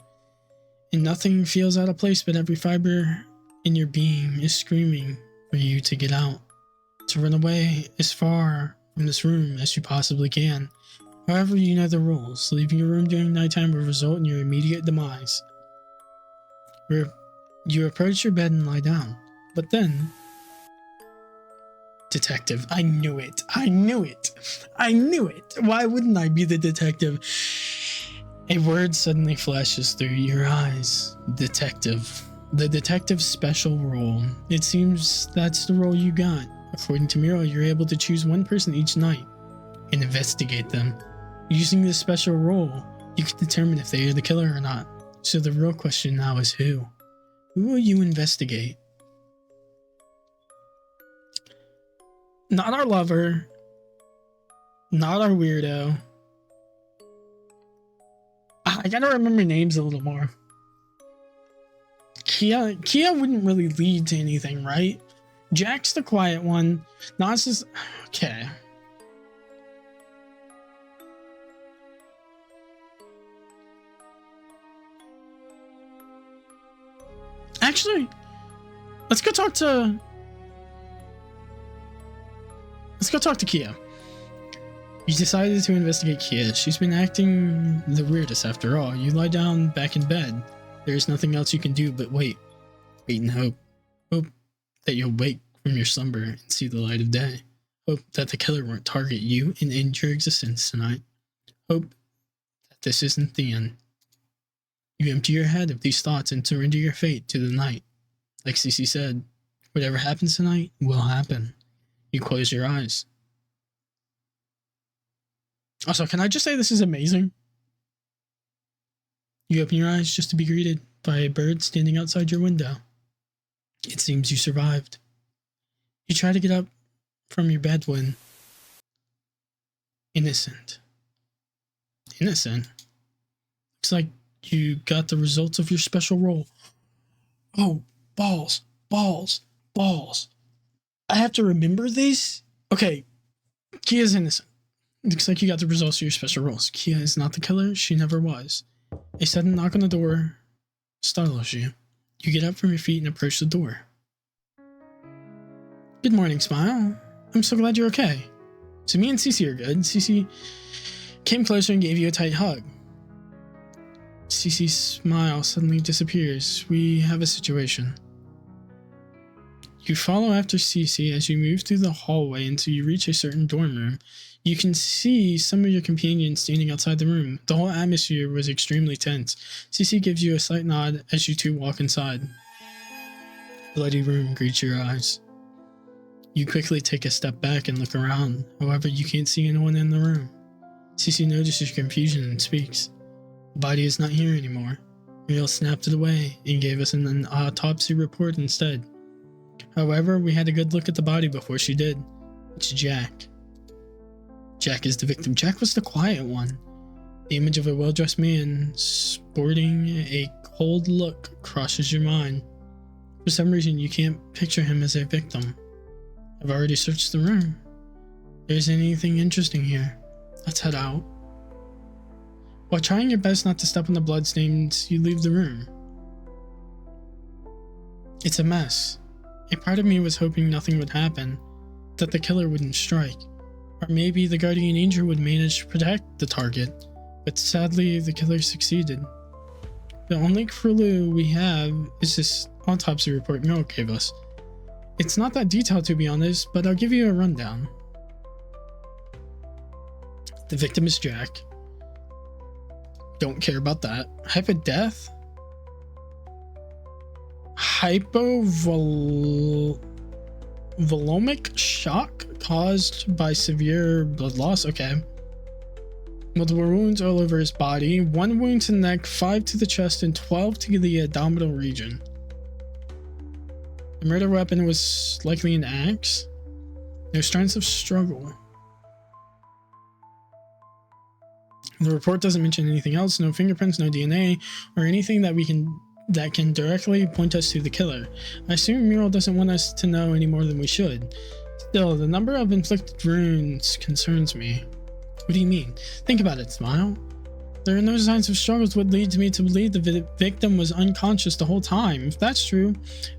and nothing feels out of place, but every fiber in your being is screaming for you to get out, to run away as far from this room as you possibly can. However, you know the rules. Leaving your room during nighttime will result in your immediate demise. You approach your bed and lie down, but then... Detective. I knew it. I knew it. I knew it. Why wouldn't I be the detective? A word suddenly flashes through your eyes. Detective. The detective's special role. It seems that's the role you got. According to Miro, you're able to choose one person each night and investigate them. Using this special role, you can determine if they are the killer or not. So the real question now is who? Who will you investigate? Not our lover. Not our weirdo. I gotta remember names a little more. Kia wouldn't really lead to anything, right? Jack's the quiet one. Nas is... Okay. Actually, let's go talk to Kia. You decided to investigate Kia. She's been acting the weirdest after all. You lie down back in bed. There's nothing else you can do but wait. Wait and hope. Hope that you'll wake from your slumber and see the light of day. Hope that the killer won't target you and end your existence tonight. Hope that this isn't the end. You empty your head of these thoughts and surrender your fate to the night. Like Cece said, whatever happens tonight will happen. You close your eyes. Also, can I just say this is amazing? You open your eyes just to be greeted by a bird standing outside your window. It seems you survived. You try to get up from your bed when... Innocent. Innocent? Looks like you got the results of your special roll. Oh, balls, balls, balls. I have to remember these? Okay, Kia's innocent. Looks like you got the results of your special rolls. Kia is not the killer. She never was. A sudden knock on the door startles you. You get up from your feet and approach the door. Good morning, Smile. I'm so glad you're okay. So me and Cece are good. Cece came closer and gave you a tight hug. Cece's smile suddenly disappears. We have a situation. You follow after Cece as you move through the hallway until you reach a certain dorm room. You can see some of your companions standing outside the room. The whole atmosphere was extremely tense. Cece gives you a slight nod as you two walk inside. A bloody room greets your eyes. You quickly take a step back and look around. However, you can't see anyone in the room. Cece notices your confusion and speaks. The body is not here anymore. Muriel snapped it away and gave us an autopsy report instead. However, we had a good look at the body before she did. It's Jack. Jack is the victim. Jack was the quiet one. The image of a well-dressed man sporting a cold look crosses your mind. For some reason, you can't picture him as a victim. I've already searched the room. There isn't anything interesting here. Let's head out. While trying your best not to step on the bloodstains, you leave the room. It's a mess. A part of me was hoping nothing would happen, that the killer wouldn't strike. Or maybe the guardian angel would manage to protect the target, but sadly the killer succeeded. The only clue we have is this autopsy report Muriel gave us. It's not that detailed to be honest, but I'll give you a rundown. The victim is Jack. Don't care about that. Type of death? Hypovolemic shock caused by severe blood loss. Okay. Multiple wounds all over his body. 1 wound to the neck, 5 to the chest, and 12 to the abdominal region. The murder weapon was likely an axe. No signs of struggle. The report doesn't mention anything else. No fingerprints, no DNA, or anything that can directly point us to the killer. I assume Muriel doesn't want us to know any more than we should. Still, the number of inflicted wounds concerns me. What do you mean? Think about it, Smile. There are no signs of struggles, what leads me to believe the victim was unconscious the whole time. If that's true,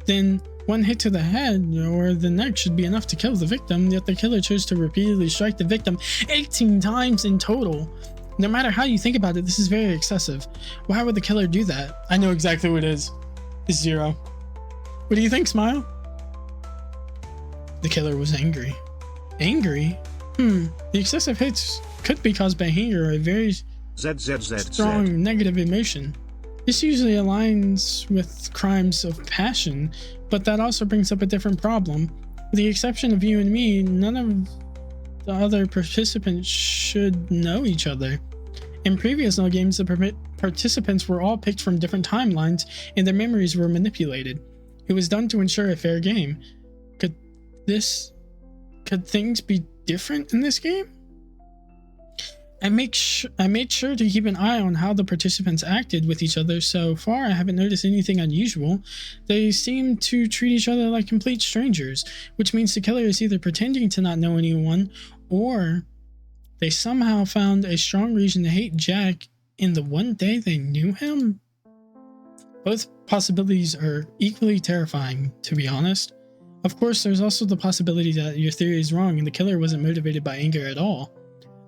then 1 hit to the head or the neck should be enough to kill the victim, yet the killer chose to repeatedly strike the victim 18 times in total. No matter how you think about it, this is very excessive. Why would the killer do that? I know exactly what it is. It's 0. What do you think, Smile? The killer was angry. Angry? The excessive hits could be caused by anger or a very strong negative emotion. This usually aligns with crimes of passion, but that also brings up a different problem. With the exception of you and me, none of the other participants should know each other. In previous Null games, the participants were all picked from different timelines and their memories were manipulated. It was done to ensure a fair game. Could things be different in this game? I made sure to keep an eye on how the participants acted with each other. So far, I haven't noticed anything unusual. They seem to treat each other like complete strangers, which means the killer is either pretending to not know anyone, or they somehow found a strong reason to hate Jack in the one day they knew him. Both possibilities are equally terrifying, to be honest. Of course, there's also the possibility that your theory is wrong and the killer wasn't motivated by anger at all.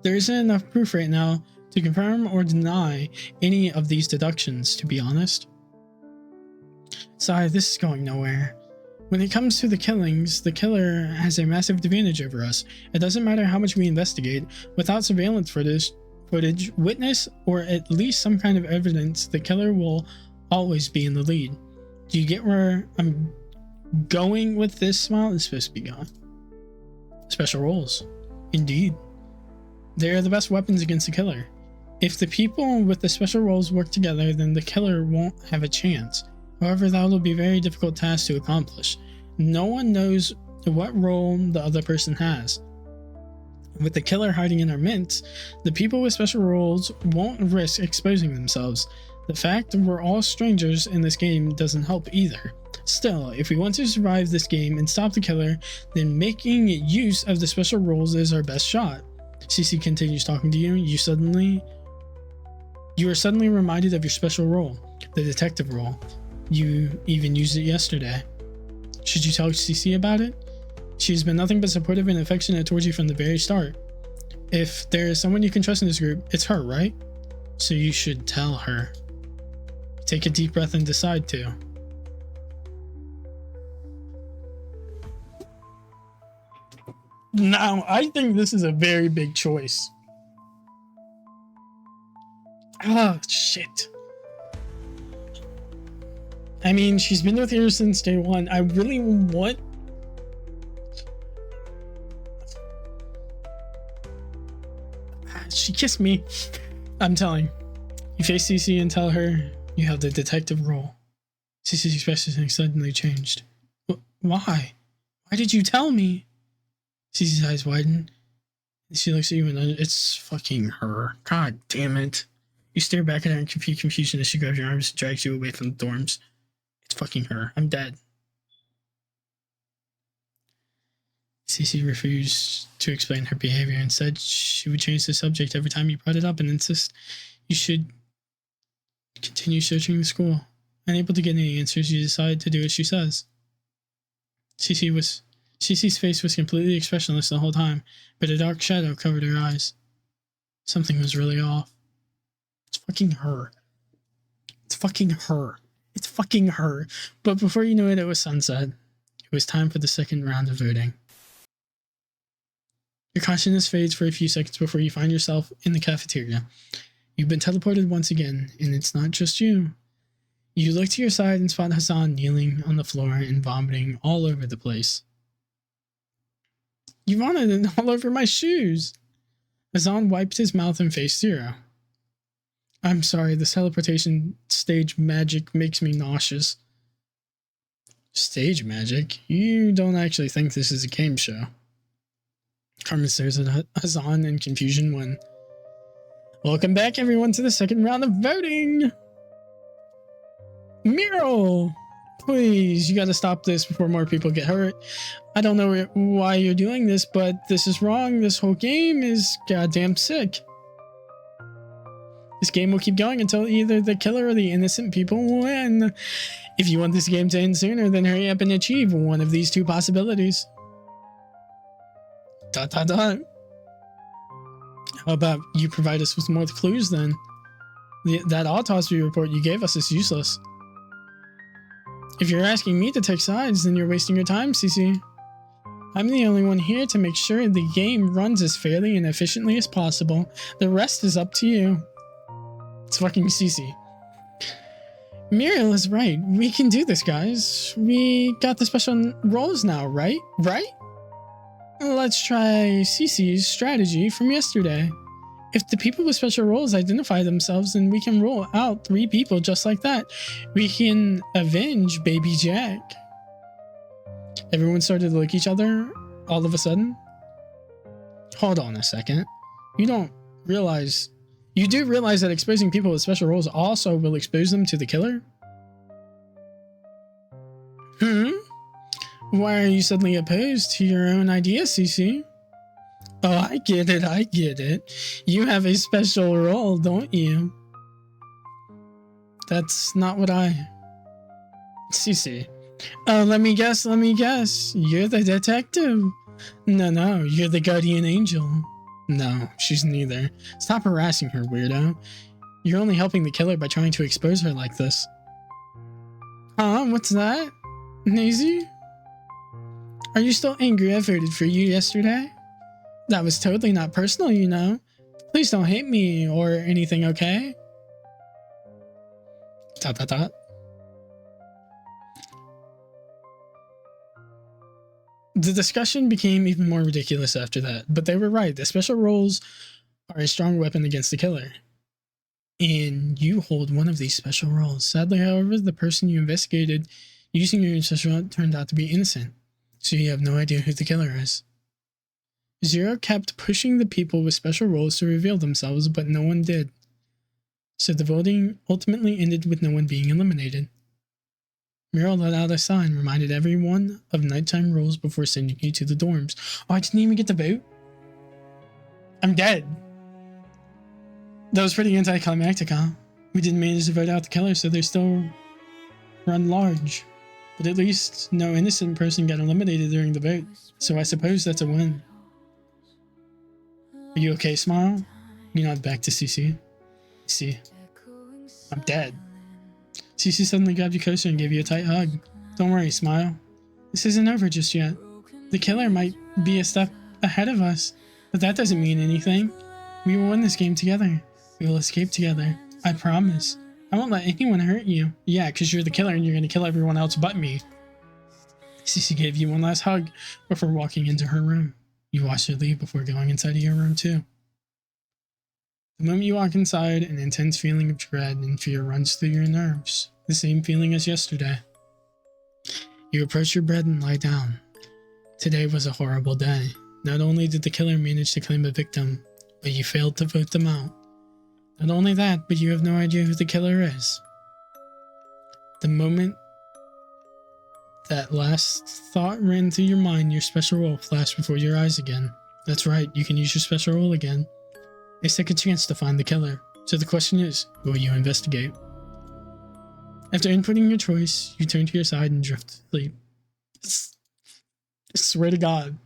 There isn't enough proof right now to confirm or deny any of these deductions, to be honest. Sorry, this is going nowhere. When it comes to the killings, the killer has a massive advantage over us. It doesn't matter how much we investigate. Without surveillance footage, witness, or at least some kind of evidence, the killer will always be in the lead. Do you get where I'm going with this? Smile is supposed to be gone. Special roles. Indeed. They are the best weapons against the killer. If the people with the special roles work together, then the killer won't have a chance. However, that will be a very difficult task to accomplish. No one knows what role the other person has. With the killer hiding in our midst, the people with special roles won't risk exposing themselves. The fact that we're all strangers in this game doesn't help either. Still, if we want to survive this game and stop the killer, then making use of the special roles is our best shot. Cece continues talking to you. You are suddenly reminded of your special role, the detective role. You even used it yesterday. Should you tell Cece about it? She's been nothing but supportive and affectionate towards you from the very start. If there is someone you can trust in this group, it's her, right? So you should tell her. Take a deep breath and decide to. Now, I think this is a very big choice. Oh, shit. I mean, she's been with her since day one. I really want... She kissed me. I'm telling. You face Cece and tell her you have the detective role. Cece's expression suddenly changed. Why? Why did you tell me? Cece's eyes widen. She looks at you and it's fucking her. God damn it. You stare back at her in complete confusion as she grabs your arms and drags you away from the dorms. It's fucking her. I'm dead. Cece refused to explain her behavior and said she would change the subject every time you brought it up and insist you should continue searching the school. Unable to get any answers, you decide to do as she says. Cece's face was completely expressionless the whole time, but a dark shadow covered her eyes. Something was really off. It's fucking her. It's fucking her. It's fucking her. But before you knew it, it was sunset. It was time for the second round of voting. Your consciousness fades for a few seconds before you find yourself in the cafeteria. You've been teleported once again, and it's not just you. You look to your side and spot Hassan kneeling on the floor and vomiting all over the place. You vomited all over my shoes. Hassan wiped his mouth and faced Zero. I'm sorry, this teleportation stage magic makes me nauseous. Stage magic? You don't actually think this is a game show. Carmen stares at Hassan in confusion when... Welcome back, everyone, to the second round of voting! Mural! Please, you gotta stop this before more people get hurt. I don't know why you're doing this, but this is wrong. This whole game is goddamn sick. This game will keep going until either the killer or the innocent people win. If you want this game to end sooner, then hurry up and achieve one of these two possibilities. ... How about you provide us with more clues then? That autopsy report you gave us is useless. If you're asking me to take sides, then you're wasting your time, Cece. I'm the only one here to make sure the game runs as fairly and efficiently as possible. The rest is up to you. It's fucking Cece. Muriel is right. We can do this, guys. We got the special roles now, right? Right? Let's try Cece's strategy from yesterday. If the people with special roles identify themselves, then we can roll out 3 people just like that. We can avenge Baby Jack. Everyone started to look at each other all of a sudden. Hold on a second. You do realize that exposing people with special roles also will expose them to the killer? Why are you suddenly opposed to your own idea, Cece? Oh, I get it. You have a special role, don't you? That's not what Cece. Oh, let me guess. You're the detective. No, you're the guardian angel. No, she's neither. Stop harassing her, weirdo. You're only helping the killer by trying to expose her like this. Huh? What's that? Nazy? Are you still angry I voted for you yesterday? That was totally not personal, you know. Please don't hate me or anything, okay? ... The discussion became even more ridiculous after that, but they were right. The special roles are a strong weapon against the killer. And you hold one of these special roles. Sadly, however, the person you investigated using your special role turned out to be innocent, so you have no idea who the killer is. Zero kept pushing the people with special roles to reveal themselves, but no one did. So the voting ultimately ended with no one being eliminated. Meryl let out a sign, reminded everyone of nighttime rules before sending you to the dorms. Oh, I didn't even get to vote? I'm dead. That was pretty anticlimactic, huh? We didn't manage to vote out the killer, so they still run large. But at least no innocent person got eliminated during the vote, so I suppose that's a win. Are you okay, Smile? You nod back to Cece. See, I'm dead. Cece suddenly grabbed you closer and gave you a tight hug. Don't worry, Smile. This isn't over just yet. The killer might be a step ahead of us, but that doesn't mean anything. We will win this game together. We will escape together. I promise. I won't let anyone hurt you. Yeah, because you're the killer and you're going to kill everyone else but me. Cece gave you one last hug before walking into her room. You watched her leave before going inside of your room too. The moment you walk inside, an intense feeling of dread and fear runs through your nerves. The same feeling as yesterday. You approach your bed and lie down. Today was a horrible day. Not only did the killer manage to claim a victim, but you failed to vote them out. Not only that, but you have no idea who the killer is. The moment that last thought ran through your mind, your special role flashed before your eyes again. That's right, you can use your special role again. A second chance to find the killer. So the question is, will you investigate? After inputting your choice, you turn to your side and drift to sleep. I swear to God.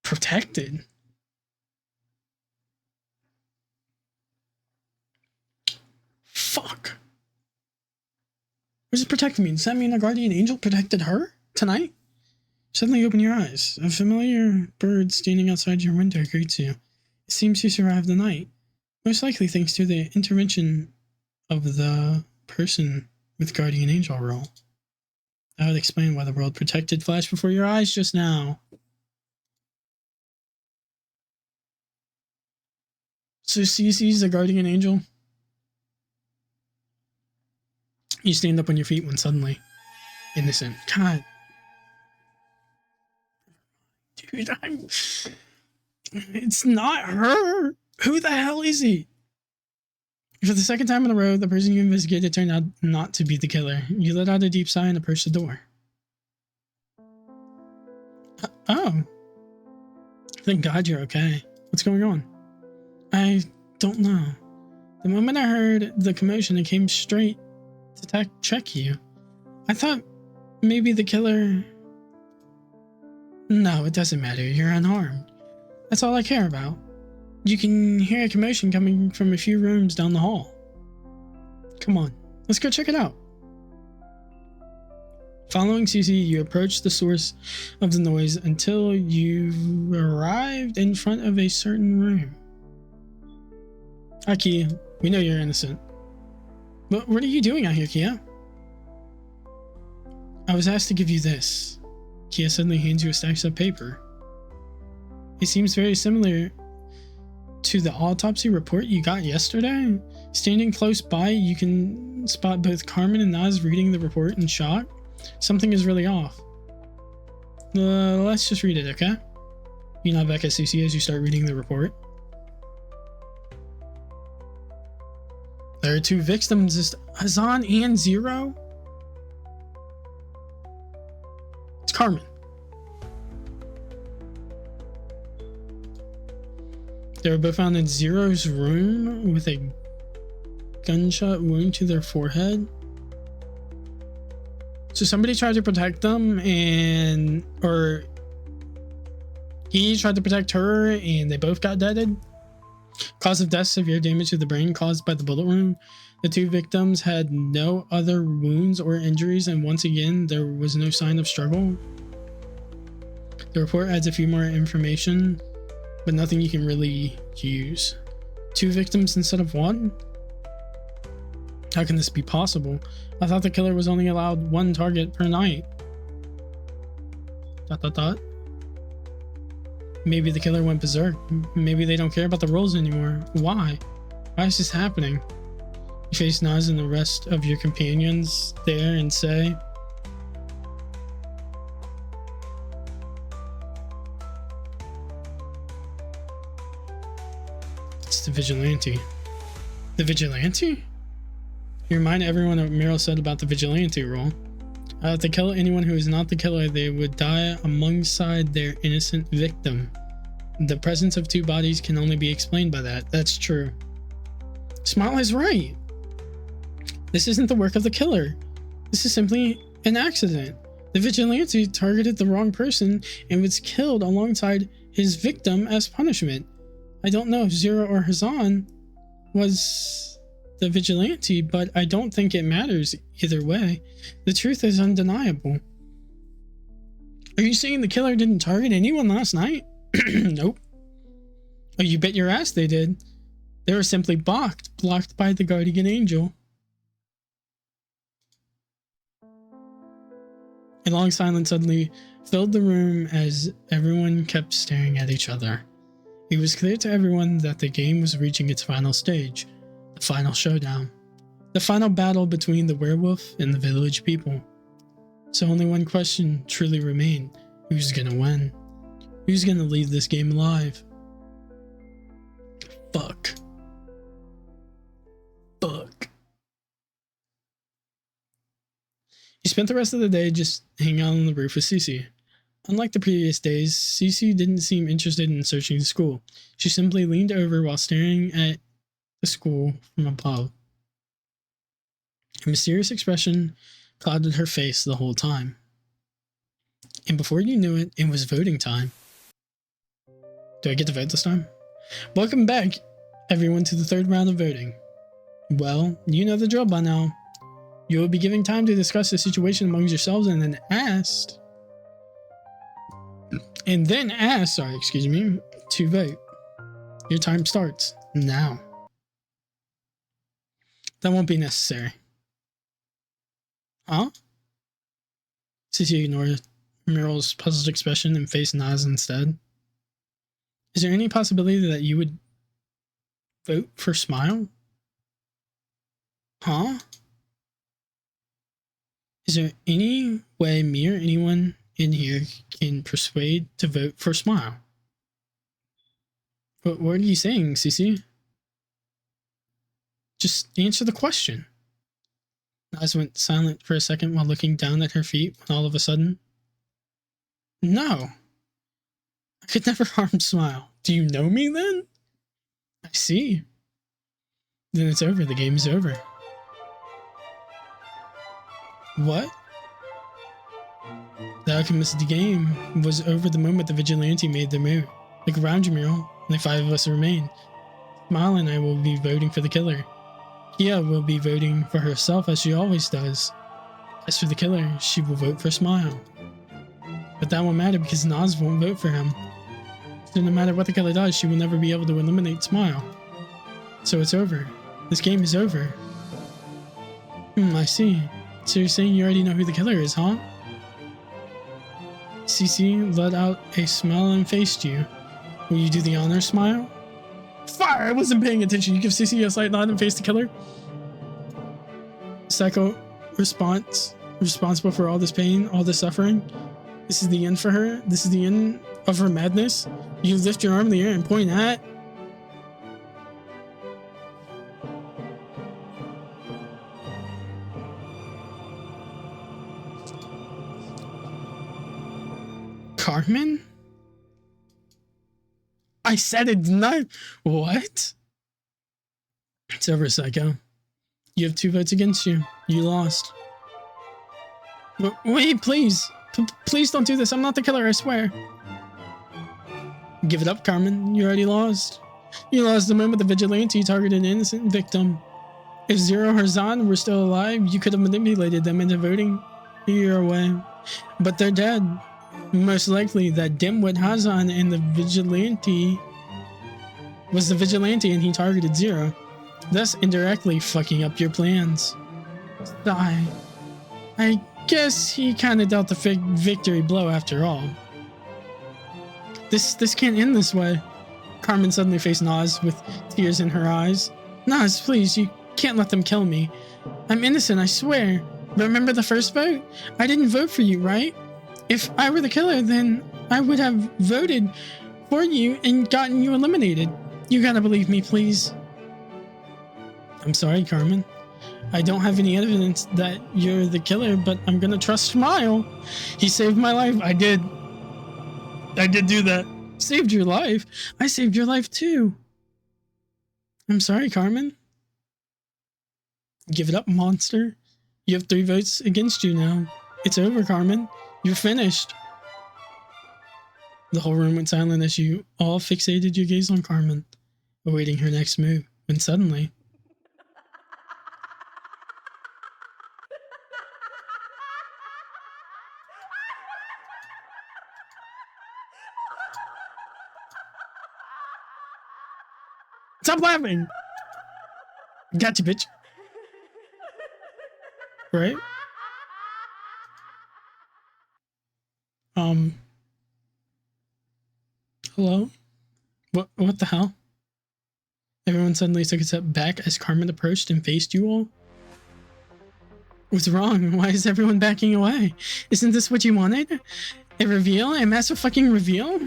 Protected? Fuck. What does protect mean? Does that mean a guardian angel protected her tonight? Suddenly open your eyes. A familiar bird standing outside your window greets you. It seems you survived the night. Most likely thanks to the intervention of the person with guardian angel role. That would explain why the world protected flashed before your eyes just now. So Cece's a guardian angel? You stand up on your feet when suddenly innocent. God. Dude, it's not her. Who the hell is he? For the second time in a row, the person you investigated turned out not to be the killer. You let out a deep sigh and approached the door. Oh. Thank God you're okay. What's going on? I don't know. The moment I heard the commotion, I came straight to check you. I thought maybe the killer... No, it doesn't matter. You're unharmed. That's all I care about. You can hear a commotion coming from a few rooms down the hall. Come on, let's go check it out. Following Cece, you approach the source of the noise until you arrived in front of a certain room. Hi, Kia. We know you're innocent. But what are you doing out here, Kia? I was asked to give you this. Kia suddenly hands you a stack of paper. It seems very similar to the autopsy report you got yesterday. Standing close by, you can spot both Carmen and Naz reading the report in shock. Something is really off. Let's just read it, okay? You nod back at Cece as you start reading the report. There are two victims, Hazan and Zero. It's Carmen. They were both found in Zero's room with a gunshot wound to their forehead. So somebody tried to protect them or he tried to protect her and they both got deaded. Cause of death, severe damage to the brain caused by the bullet wound. The two victims had no other wounds or injuries, and once again, there was no sign of struggle. The report adds a few more information, but nothing you can really use. 2 victims instead of 1? How can this be possible? I thought the killer was only allowed 1 target per night. ... Maybe the killer went berserk. Maybe they don't care about the rules anymore. Why? Why is this happening? You face Naz and the rest of your companions there and say, it's the vigilante. The vigilante? You remind everyone of what Meryl said about the vigilante rule. If they kill anyone who is not the killer, they would die alongside their innocent victim. The presence of 2 bodies can only be explained by that. That's true. Smile is right. This isn't the work of the killer. This is simply an accident. The vigilante targeted the wrong person and was killed alongside his victim as punishment. I don't know if Zero or Hazan was the vigilante, but I don't think it matters either way. The truth is undeniable. Are you saying the killer didn't target anyone last night? Nope. Oh, you bet your ass they did. They were simply blocked by the guardian angel. A long silence suddenly filled the room as everyone kept staring at each other. It was clear to everyone that the game was reaching its final stage, the final showdown, the final battle between the werewolf and the village people. So only one question truly remained: who's gonna win? Who's gonna leave this game alive? Fuck. He spent the rest of the day just hanging out on the roof with Cece. Unlike the previous days, Cece didn't seem interested in searching the school. She simply leaned over while staring at the school from above. A mysterious expression clouded her face the whole time. And before you knew it, it was voting time. Do I get to vote this time? Welcome back, everyone, to the 3rd round of voting. Well, you know the drill by now. You will be given time to discuss the situation amongst yourselves and then asked to vote. Your time starts now. That won't be necessary. Huh? Cece ignored Meryl's puzzled expression and faced Naz instead. Is there any possibility that you would vote for Smile? Huh? Is there any way me or anyone in here can persuade to vote for Smile? What are you saying, Cece? Just answer the question. Naz went silent for a second while looking down at her feet when all of a sudden, no. I could never harm Smile. Do you know me then? I see. Then it's over. The game is over. What? The outcome of the game was over the moment the vigilante made their move. Look around you, Meryl. Only 5 of us remain. Smile and I will be voting for the killer. Kia will be voting for herself as she always does. As for the killer, she will vote for Smile. But that won't matter because Naz won't vote for him. So no matter what the killer does, she will never be able to eliminate Smile. So it's over. This game is over. I see. So you're saying you already know who the killer is, huh? Cece let out a smile and faced you. Will you do the honor, Smile? Fire! I wasn't paying attention. You give Cece a slight nod and face the killer? Psycho responsible for all this pain, all this suffering. This is the end for her. This is the end of her madness. You lift your arm in the air and point at... Carmen? I said it, didn't I? What? It's over, Psycho. You have 2 votes against you. You lost. Wait, please. Please don't do this. I'm not the killer, I swear. Give it up, Carmen. You already lost. You lost the moment the vigilante targeted an innocent victim. If Zero or Zahn were still alive, you could have manipulated them into voting your way. But they're dead. Most likely that dimwit Hazan and the vigilante was the vigilante and he targeted Zero, thus indirectly fucking up your plans. Sigh. I guess he kinda dealt the victory blow after all. This can't end this way. Carmen suddenly faced Nas with tears in her eyes. Nas, please, you can't let them kill me. I'm innocent, I swear. Remember the first vote? I didn't vote for you, right? If I were the killer, then I would have voted for you and gotten you eliminated. You gotta believe me, please. I'm sorry, Carmen. I don't have any evidence that you're the killer, but I'm gonna trust Smile. He saved my life. I did do that. Saved your life? I saved your life too. I'm sorry, Carmen. Give it up, monster. You have 3 votes against you now. It's over, Carmen. You're finished. The whole room went silent as you all fixated your gaze on Carmen, awaiting her next move, when suddenly... Stop laughing! Gotcha, bitch. Right? Hello? What the hell? Everyone suddenly took a step back as Carmen approached and faced you all. What's wrong? Why is everyone backing away? Isn't this what you wanted? A reveal? A massive fucking reveal?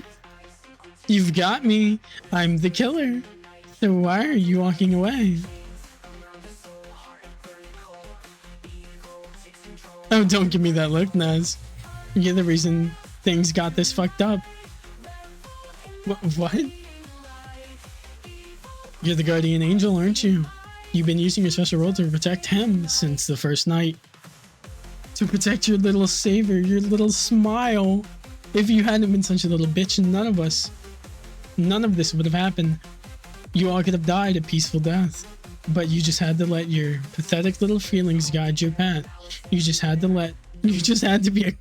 You've got me. I'm the killer. So why are you walking away? Oh, don't give me that look, Naz. You're the reason things got this fucked up. What? You're the guardian angel, aren't you? You've been using your special role to protect him since the first night. To protect your little savior, your little Smile. If you hadn't been such a little bitch, none of this would have happened. You all could have died a peaceful death. But you just had to let your pathetic little feelings guide your path. You just had to be a...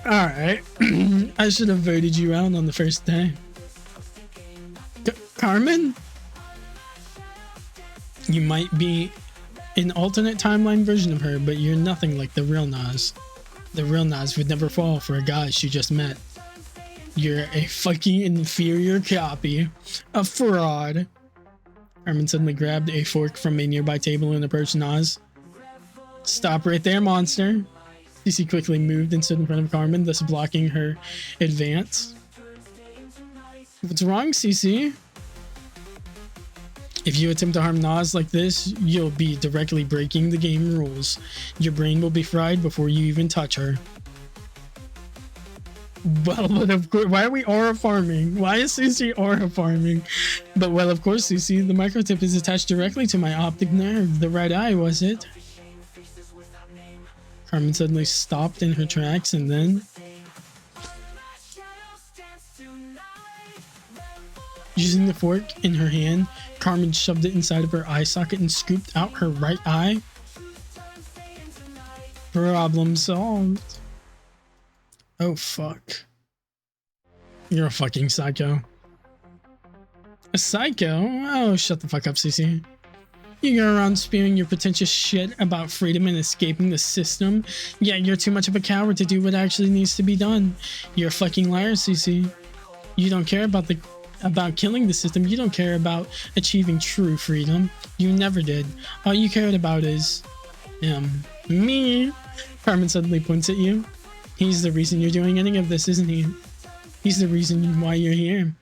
Alright. I should have voted you out on the first day. Carmen? You might be an alternate timeline version of her, but you're nothing like the real Nas. The real Nas would never fall for a guy she just met. You're a fucking inferior copy. A fraud. Carmen suddenly grabbed a fork from a nearby table and approached Nas. Stop right there, monster. Cece quickly moved and stood in front of Carmen, thus blocking her advance. What's wrong, Cece? If you attempt to harm Nas like this, you'll be directly breaking the game rules. Your brain will be fried before you even touch her. Well, but of course, why are we aura farming? Why is Cece aura farming? But well, of course, Cece, the microchip is attached directly to my optic nerve. The right eye, was it? Carmen suddenly stopped in her tracks and then... Using the fork in her hand, Carmen shoved it inside of her eye socket and scooped out her right eye. Problem solved. Oh, fuck. You're a fucking psycho. A psycho? Oh, shut the fuck up, Cece. You go around spewing your pretentious shit about freedom and escaping the system. Yeah, you're too much of a coward to do what actually needs to be done. You're a fucking liar, Cece. You don't care about killing the system. You don't care about achieving true freedom. You never did. All you cared about is... me. Carmen suddenly points at you. He's the reason you're doing any of this, isn't he? He's the reason why you're here.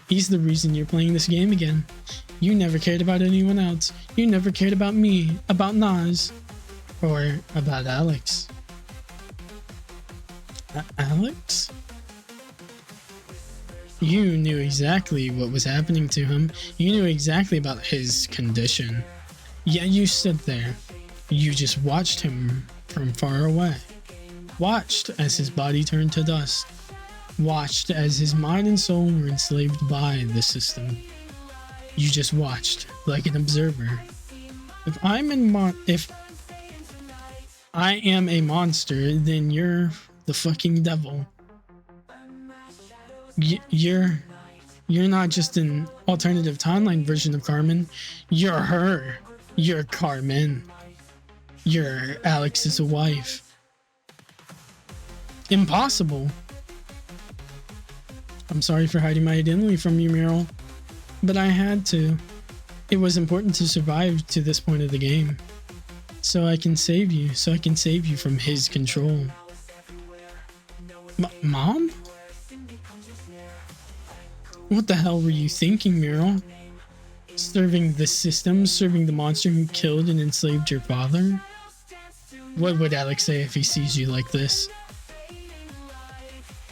He's the reason you're playing this game again. You never cared about anyone else. You never cared about me, about Nas, or about Alex. Alex? You knew exactly what was happening to him. You knew exactly about his condition. Yet you stood there. You just watched him from far away. Watched as his body turned to dust. Watched as his mind and soul were enslaved by the system. You just watched, like an observer. If I am a monster, then you're the fucking devil. You're not just an alternative timeline version of Carmen. You're her. You're Carmen. You're Alex's wife. Impossible. I'm sorry for hiding my identity from you, Muriel, but I had to. It was important to survive to this point of the game. So I can save you. So I can save you from his control. Mom? What the hell were you thinking, Muriel? Serving the system? Serving the monster who killed and enslaved your father? What would Alex say if he sees you like this?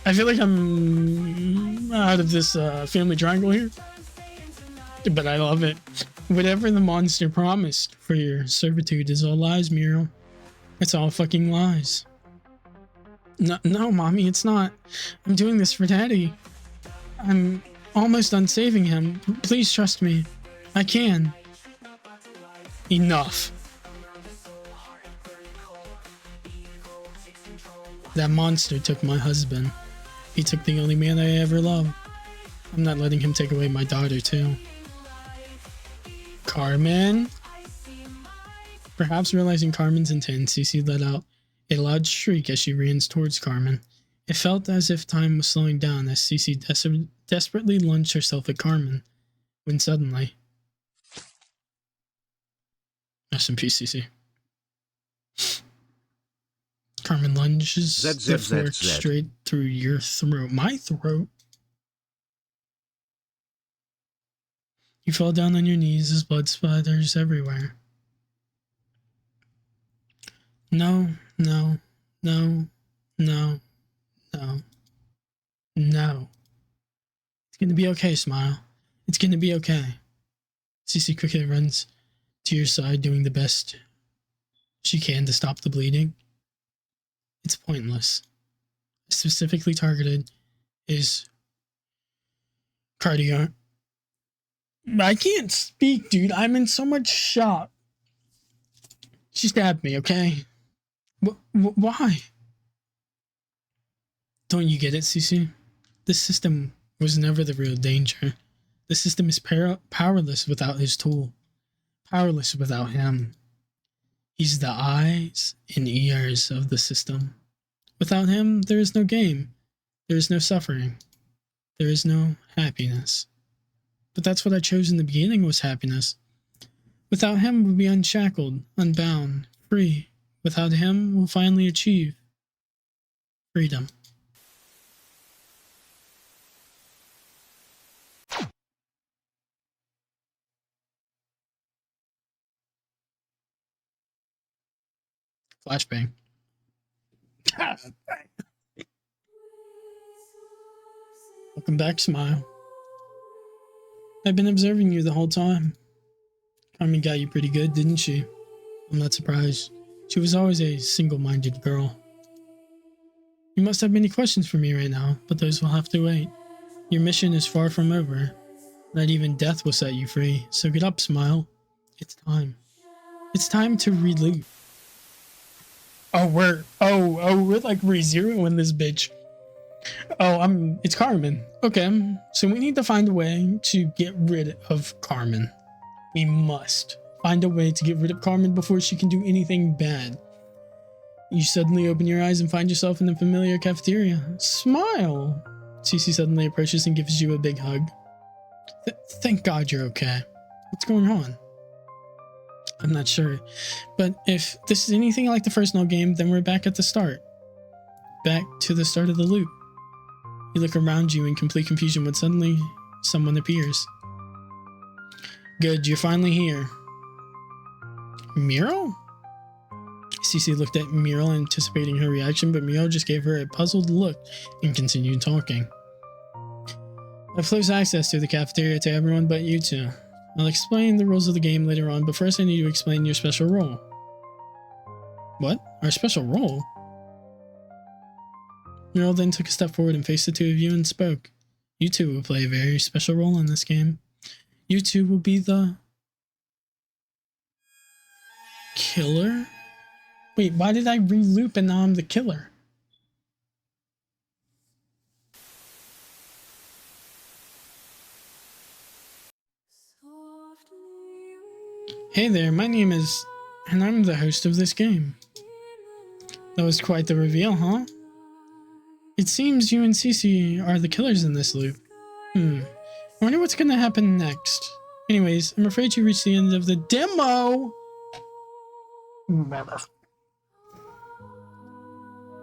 I feel like I'm out of this family triangle here. But I love it. Whatever the monster promised for your servitude is all lies, Muriel. It's all fucking lies. No, Mommy, it's not. I'm doing this for Daddy. I'm almost done saving him. Please trust me. I can. Enough. That monster took my husband. He took the only man I ever loved. I'm not letting him take away my daughter, too. Carmen? Perhaps realizing Carmen's intent, Cece let out a loud shriek as she ran towards Carmen. It felt as if time was slowing down as Cece desperately lunged herself at Carmen, when suddenly... Rest in peace, Cece. Carmen lunges the fork straight through your throat. My throat? You fall down on your knees as blood splatters everywhere. No. It's gonna be okay, Smile. It's gonna be okay. Cece quickly runs to your side, doing the best she can to stop the bleeding. It's pointless. Specifically targeted is cardio. I can't speak, dude. I'm in so much shock. She stabbed me, okay? Why? Don't you get it, Cece? This system was never the real danger. The system is powerless without his tool. Powerless without him. He's the eyes and ears of the system. Without him, there is no game. There is no suffering. There is no happiness. But that's what I chose in the beginning, was happiness. Without him, we'll be unshackled, unbound, free. Without him, we'll finally achieve freedom. Flashbang. Welcome back, Smile. I've been observing you the whole time. Carmen got you pretty good, didn't she? I'm not surprised. She was always a single-minded girl. You must have many questions for me right now, but those will have to wait. Your mission is far from over. Not even death will set you free, so get up, Smile. It's time. It's time to reloot. We're like re-zeroing this bitch. It's Carmen. Okay, so we need to find a way to get rid of Carmen. We must find a way to get rid of Carmen before she can do anything bad. You suddenly open your eyes and find yourself in the familiar cafeteria. Smile! Cece suddenly approaches and gives you a big hug. Thank God you're okay. What's going on? I'm not sure, but if this is anything like the first Null game, then we're back at the start. Back to the start of the loop. You look around you in complete confusion when suddenly someone appears. Good, you're finally here. Muriel? Cece looked at Muriel, anticipating her reaction, but Muriel just gave her a puzzled look and continued talking. I've closed access to the cafeteria to everyone but you two. I'll explain the rules of the game later on, but first I need to explain your special role. What? Our special role? Muriel then took a step forward and faced the two of you and spoke. You two will play a very special role in this game. You two will be the killer? Wait, why did I re-loop and now I'm the killer? Hey there, my name is... and I'm the host of this game. That was quite the reveal, huh? It seems you and Cece are the killers in this loop. I wonder what's gonna happen next. Anyways, I'm afraid you reached the end of the demo!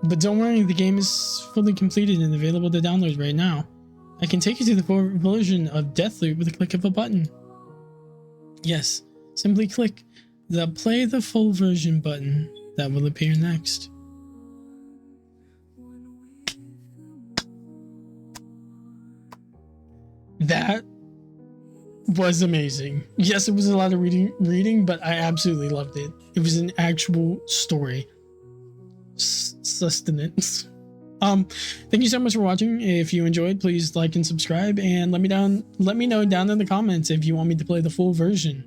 But don't worry, the game is fully completed and available to download right now. I can take you to the full version of Deathloop with a click of a button. Yes, simply click the play the full version button that will appear next. That was amazing. Yes, it was a lot of reading, but I absolutely loved it. It was an actual story. Sustenance. Thank you so much for watching. If you enjoyed, please like and subscribe, and let me know down in the comments if you want me to play the full version.